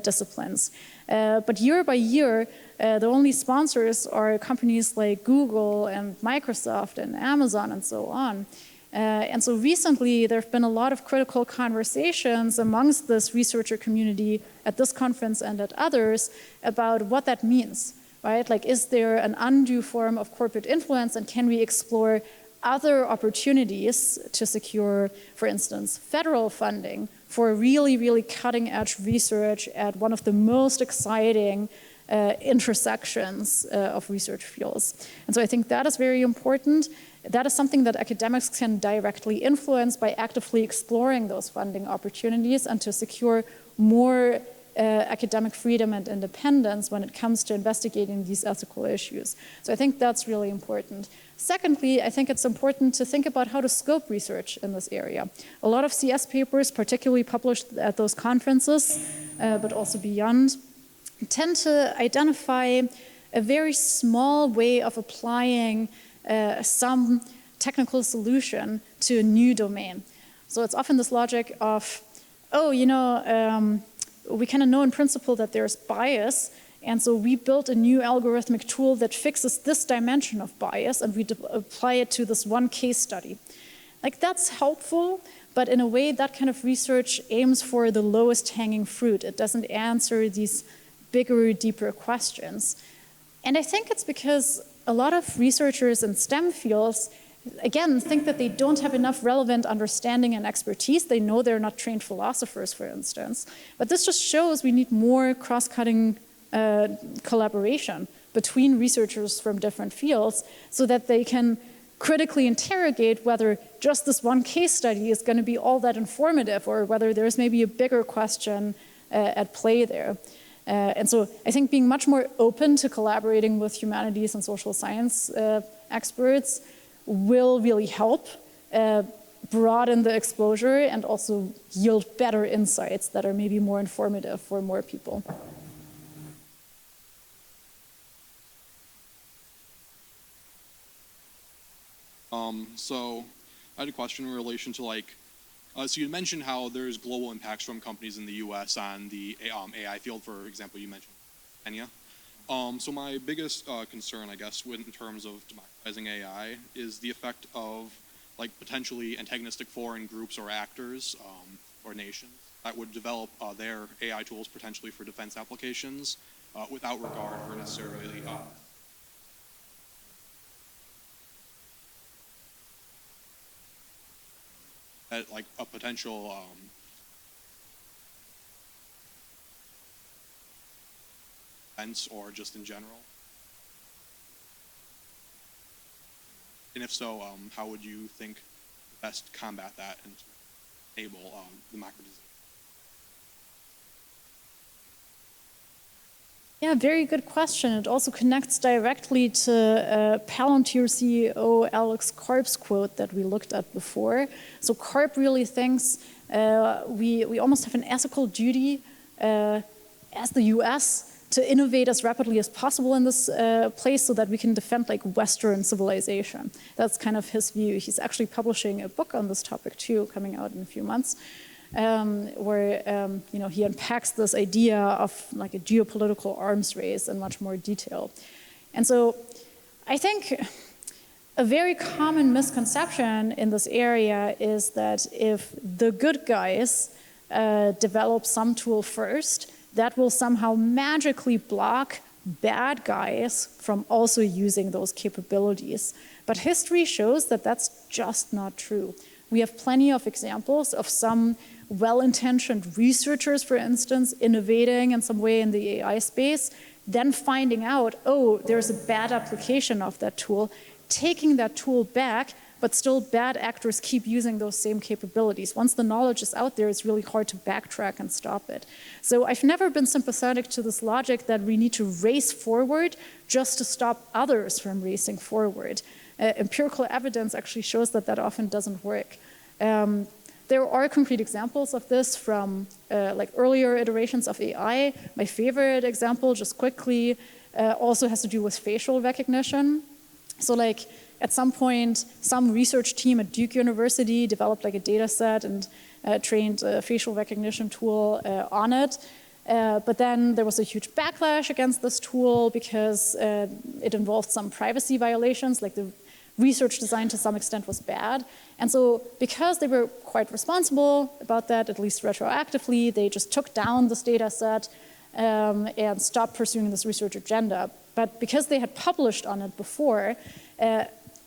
S3: disciplines. But year by year, the only sponsors are companies like Google and Microsoft and Amazon and so on. And so recently, there have been a lot of critical conversations amongst this researcher community at this conference and at others about what that means, right? Like, is there an undue form of corporate influence, and can we explore other opportunities to secure, for instance, federal funding for really, really cutting-edge research at one of the most exciting intersections of research fields. And so I think that is very important. That is something that academics can directly influence by actively exploring those funding opportunities and to secure more academic freedom and independence when it comes to investigating these ethical issues. So I think that's really important. Secondly, I think it's important to think about how to scope research in this area. A lot of CS papers, particularly published at those conferences, but also beyond, tend to identify a very small way of applying some technical solution to a new domain. So it's often this logic of, oh, you know, we kind of know in principle that there's bias, and so we built a new algorithmic tool that fixes this dimension of bias, and we apply it to this one case study. Like, that's helpful, but in a way that kind of research aims for the lowest hanging fruit. It doesn't answer these bigger, deeper questions. And I think it's because a lot of researchers in STEM fields, again, think that they don't have enough relevant understanding and expertise. They know they're not trained philosophers, for instance. But this just shows we need more cross-cutting collaboration between researchers from different fields so that they can critically interrogate whether just this one case study is going to be all that informative, or whether there's maybe a bigger question at play there. And so I think being much more open to collaborating with humanities and social science experts will really help broaden the exposure and also yield better insights that are maybe more informative for more people.
S14: So I had a question in relation to, like, so you mentioned how there's global impacts from companies in the US on the AI field. For example, you mentioned Kenya. So my biggest concern, I guess, in terms of democratizing AI is the effect of, like, potentially antagonistic foreign groups or actors or nations that would develop their AI tools potentially for defense applications without regard for necessarily at, like, a potential defense or just in general? And if so, how would you think best combat that and enable democratization?
S3: Yeah, very good question. It also connects directly to Palantir CEO Alex Karp's quote that we looked at before. So Karp really thinks we almost have an ethical duty as the US to innovate as rapidly as possible in this place so that we can defend, like, Western civilization. That's kind of his view. He's actually publishing a book on this topic too, coming out in a few months. Where you know, he unpacks this idea of, like, a geopolitical arms race in much more detail. And so I think a very common misconception in this area is that if the good guys develop some tool first, that will somehow magically block bad guys from also using those capabilities. But history shows that that's just not true. We have plenty of examples of some well-intentioned researchers, for instance, innovating in some way in the AI space, then finding out, oh, there's a bad application of that tool, taking that tool back, but still bad actors keep using those same capabilities. Once the knowledge is out there, it's really hard to backtrack and stop it. So I've never been sympathetic to this logic that we need to race forward just to stop others from racing forward. Empirical evidence actually shows that that often doesn't work. There are concrete examples of this from like earlier iterations of AI. My favorite example, just quickly, also has to do with facial recognition. So like at some point, some research team at Duke University developed like a data set and trained a facial recognition tool on it. But then there was a huge backlash against this tool because it involved some privacy violations, like the research design to some extent was bad. And so because they were quite responsible about that, at least retroactively, they just took down this data set and stopped pursuing this research agenda. But because they had published on it before,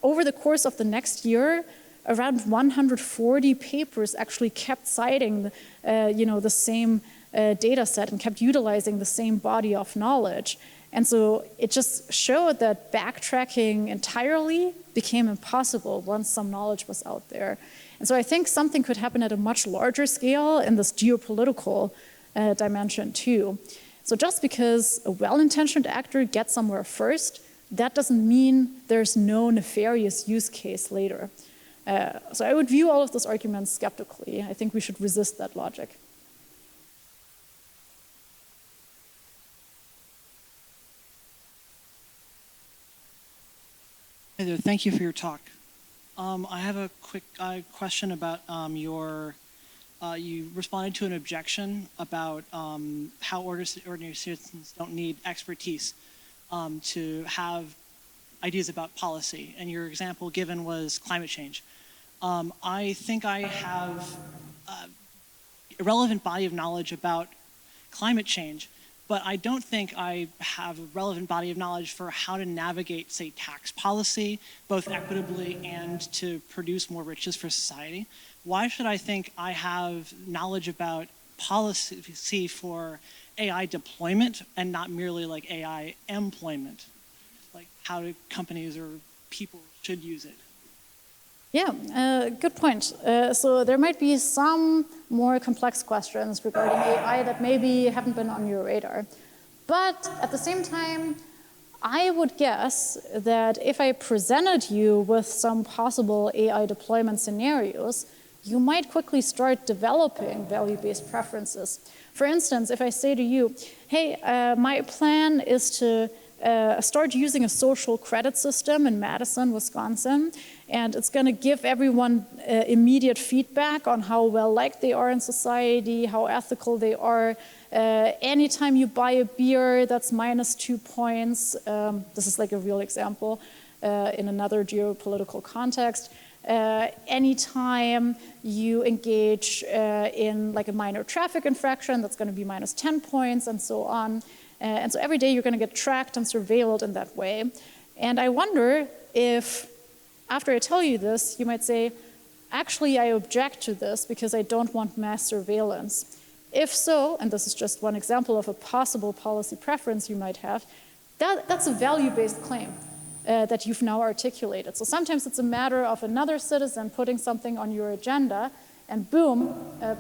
S3: over the course of the next year, around 140 papers actually kept citing the same data set and kept utilizing the same body of knowledge. And so it just showed that backtracking entirely became impossible once some knowledge was out there. And so I think something could happen at a much larger scale in this geopolitical dimension too. So just because a well-intentioned actor gets somewhere first, that doesn't mean there's no nefarious use case later. So I would view all of those arguments skeptically. I think we should resist that logic.
S15: Hey there, thank you for your talk. I have a quick question about you responded to an objection about how ordinary citizens don't need expertise to have ideas about policy. And your example given was climate change. I think I have a relevant body of knowledge about climate change, but I don't think I have a relevant body of knowledge for how to navigate, say, tax policy, both equitably and to produce more riches for society. Why should I think I have knowledge about policy for AI deployment and not merely like AI employment? Like how do companies or people should use it?
S3: Yeah, good point. So there might be some more complex questions regarding AI that maybe haven't been on your radar. But at the same time, I would guess that if I presented you with some possible AI deployment scenarios, you might quickly start developing value-based preferences. For instance, if I say to you, hey, my plan is to start using a social credit system in Madison, Wisconsin, and it's going to give everyone immediate feedback on how well-liked they are in society, how ethical they are. Anytime you buy a beer, that's -2 points. This is like a real example in another geopolitical context. Anytime you engage in like a minor traffic infraction, that's going to be -10 points, and so on. And so every day you're going to get tracked and surveilled in that way. And I wonder if, after I tell you this, you might say, actually, I object to this because I don't want mass surveillance. If so, and this is just one example of a possible policy preference you might have, that's a value-based claim that you've now articulated. So sometimes it's a matter of another citizen putting something on your agenda, and boom,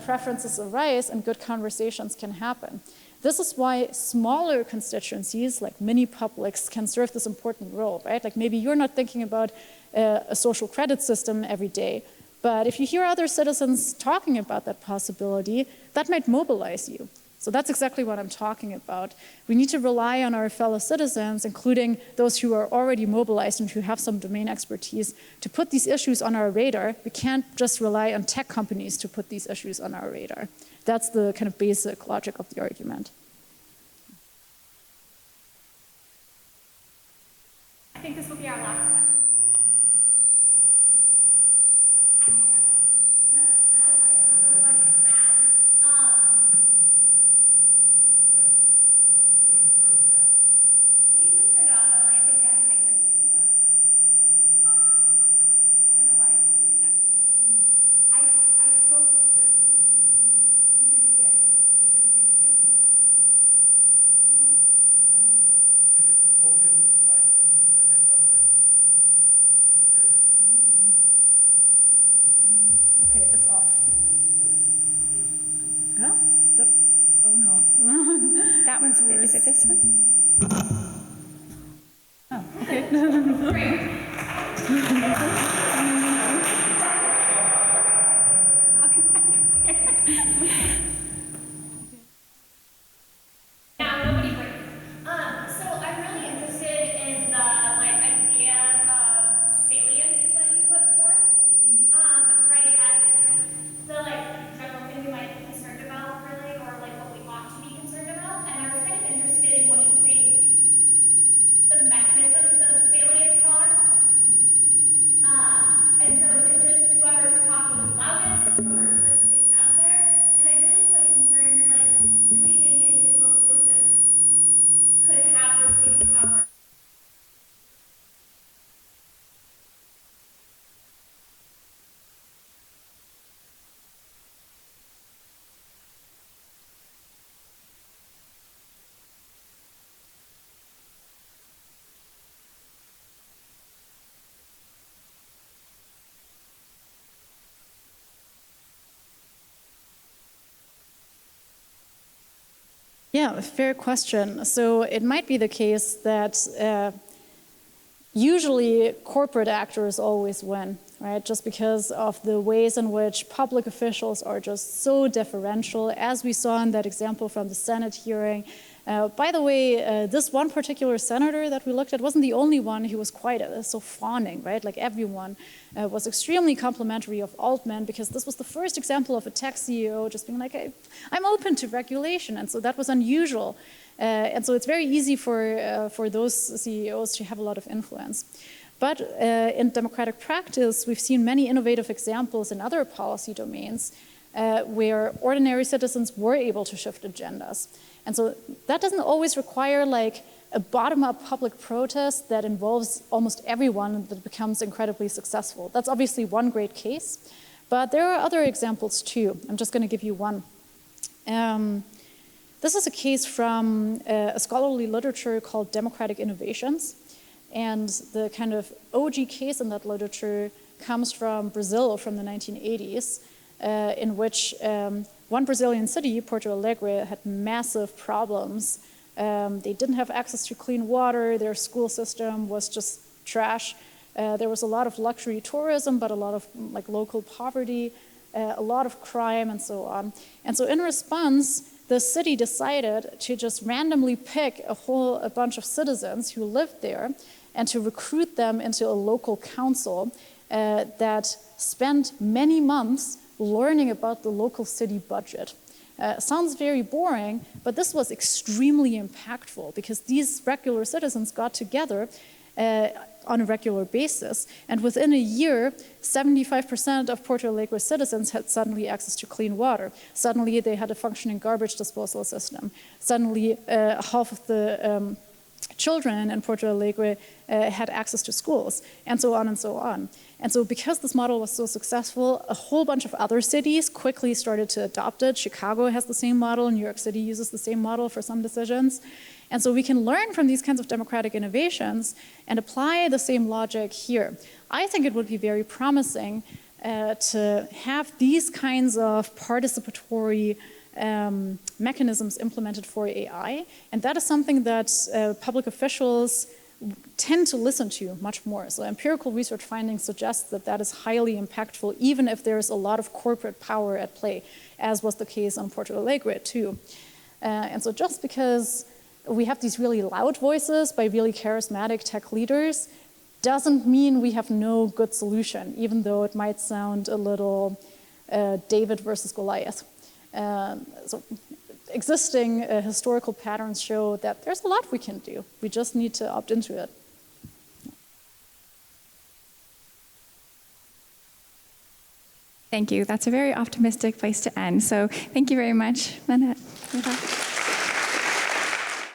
S3: preferences arise and good conversations can happen. This is why smaller constituencies, like mini publics, can serve this important role, right? Like maybe you're not thinking about a social credit system every day, but if you hear other citizens talking about that possibility, that might mobilize you. So that's exactly what I'm talking about. We need to rely on our fellow citizens, including those who are already mobilized and who have some domain expertise, to put these issues on our radar. We can't just rely on tech companies to put these issues on our radar. That's the kind of basic logic of the argument.
S1: I think this will be our last question.
S3: Okay, it's off. Yeah? Oh no.
S1: That one's worse. Is it this one?
S3: Oh, okay.
S1: Great. Now, nobody break. So I'm really interested in the idea of salience that you put forth, right? As the general thing we might be concerned about, really, or what we ought to be concerned about.
S3: Yeah, fair question. So it might be the case that usually corporate actors always win, right? Just because of the ways in which public officials are just so deferential, as we saw in that example from the Senate hearing. By the way, this one particular senator that we looked at wasn't the only one who was quite so fawning, right? Like everyone was extremely complimentary of Altman, because this was the first example of a tech CEO just being like, hey, I'm open to regulation. And so that was unusual. And so it's very easy for those CEOs to have a lot of influence. But in democratic practice, we've seen many innovative examples in other policy domains where ordinary citizens were able to shift agendas. And so that doesn't always require like a bottom-up public protest that involves almost everyone that becomes incredibly successful. That's obviously one great case, but there are other examples too. I'm just going to give you one. This is a case from a scholarly literature called Democratic Innovations. And the kind of OG case in that literature comes from Brazil from the 1980s, in which one Brazilian city, Porto Alegre, had massive problems. They didn't have access to clean water. Their school system was just trash. There was a lot of luxury tourism, but a lot of like local poverty, a lot of crime, and so on. And so in response, the city decided to just randomly pick a bunch of citizens who lived there and to recruit them into a local council that spent many months learning about the local city budget. Sounds very boring, but this was extremely impactful because these regular citizens got together on a regular basis, and within a year, 75% of Porto Alegre citizens had suddenly access to clean water. Suddenly, they had a functioning garbage disposal system. Suddenly, half of the children in Porto Alegre had access to schools, and so on and so on. And so because this model was so successful, a whole bunch of other cities quickly started to adopt it. Chicago has the same model, New York City uses the same model for some decisions. And so we can learn from these kinds of democratic innovations and apply the same logic here. I think it would be very promising to have these kinds of participatory mechanisms implemented for AI, and that is something that public officials tend to listen to much more. So empirical research findings suggest that that is highly impactful, even if there's a lot of corporate power at play, as was the case on Porto Alegre too. And so just because we have these really loud voices by really charismatic tech leaders doesn't mean we have no good solution, even though it might sound a little David versus Goliath. So existing historical patterns show that there's a lot we can do. We just need to opt into it.
S1: Thank you. That's a very optimistic place to end. So thank you very much, Annette.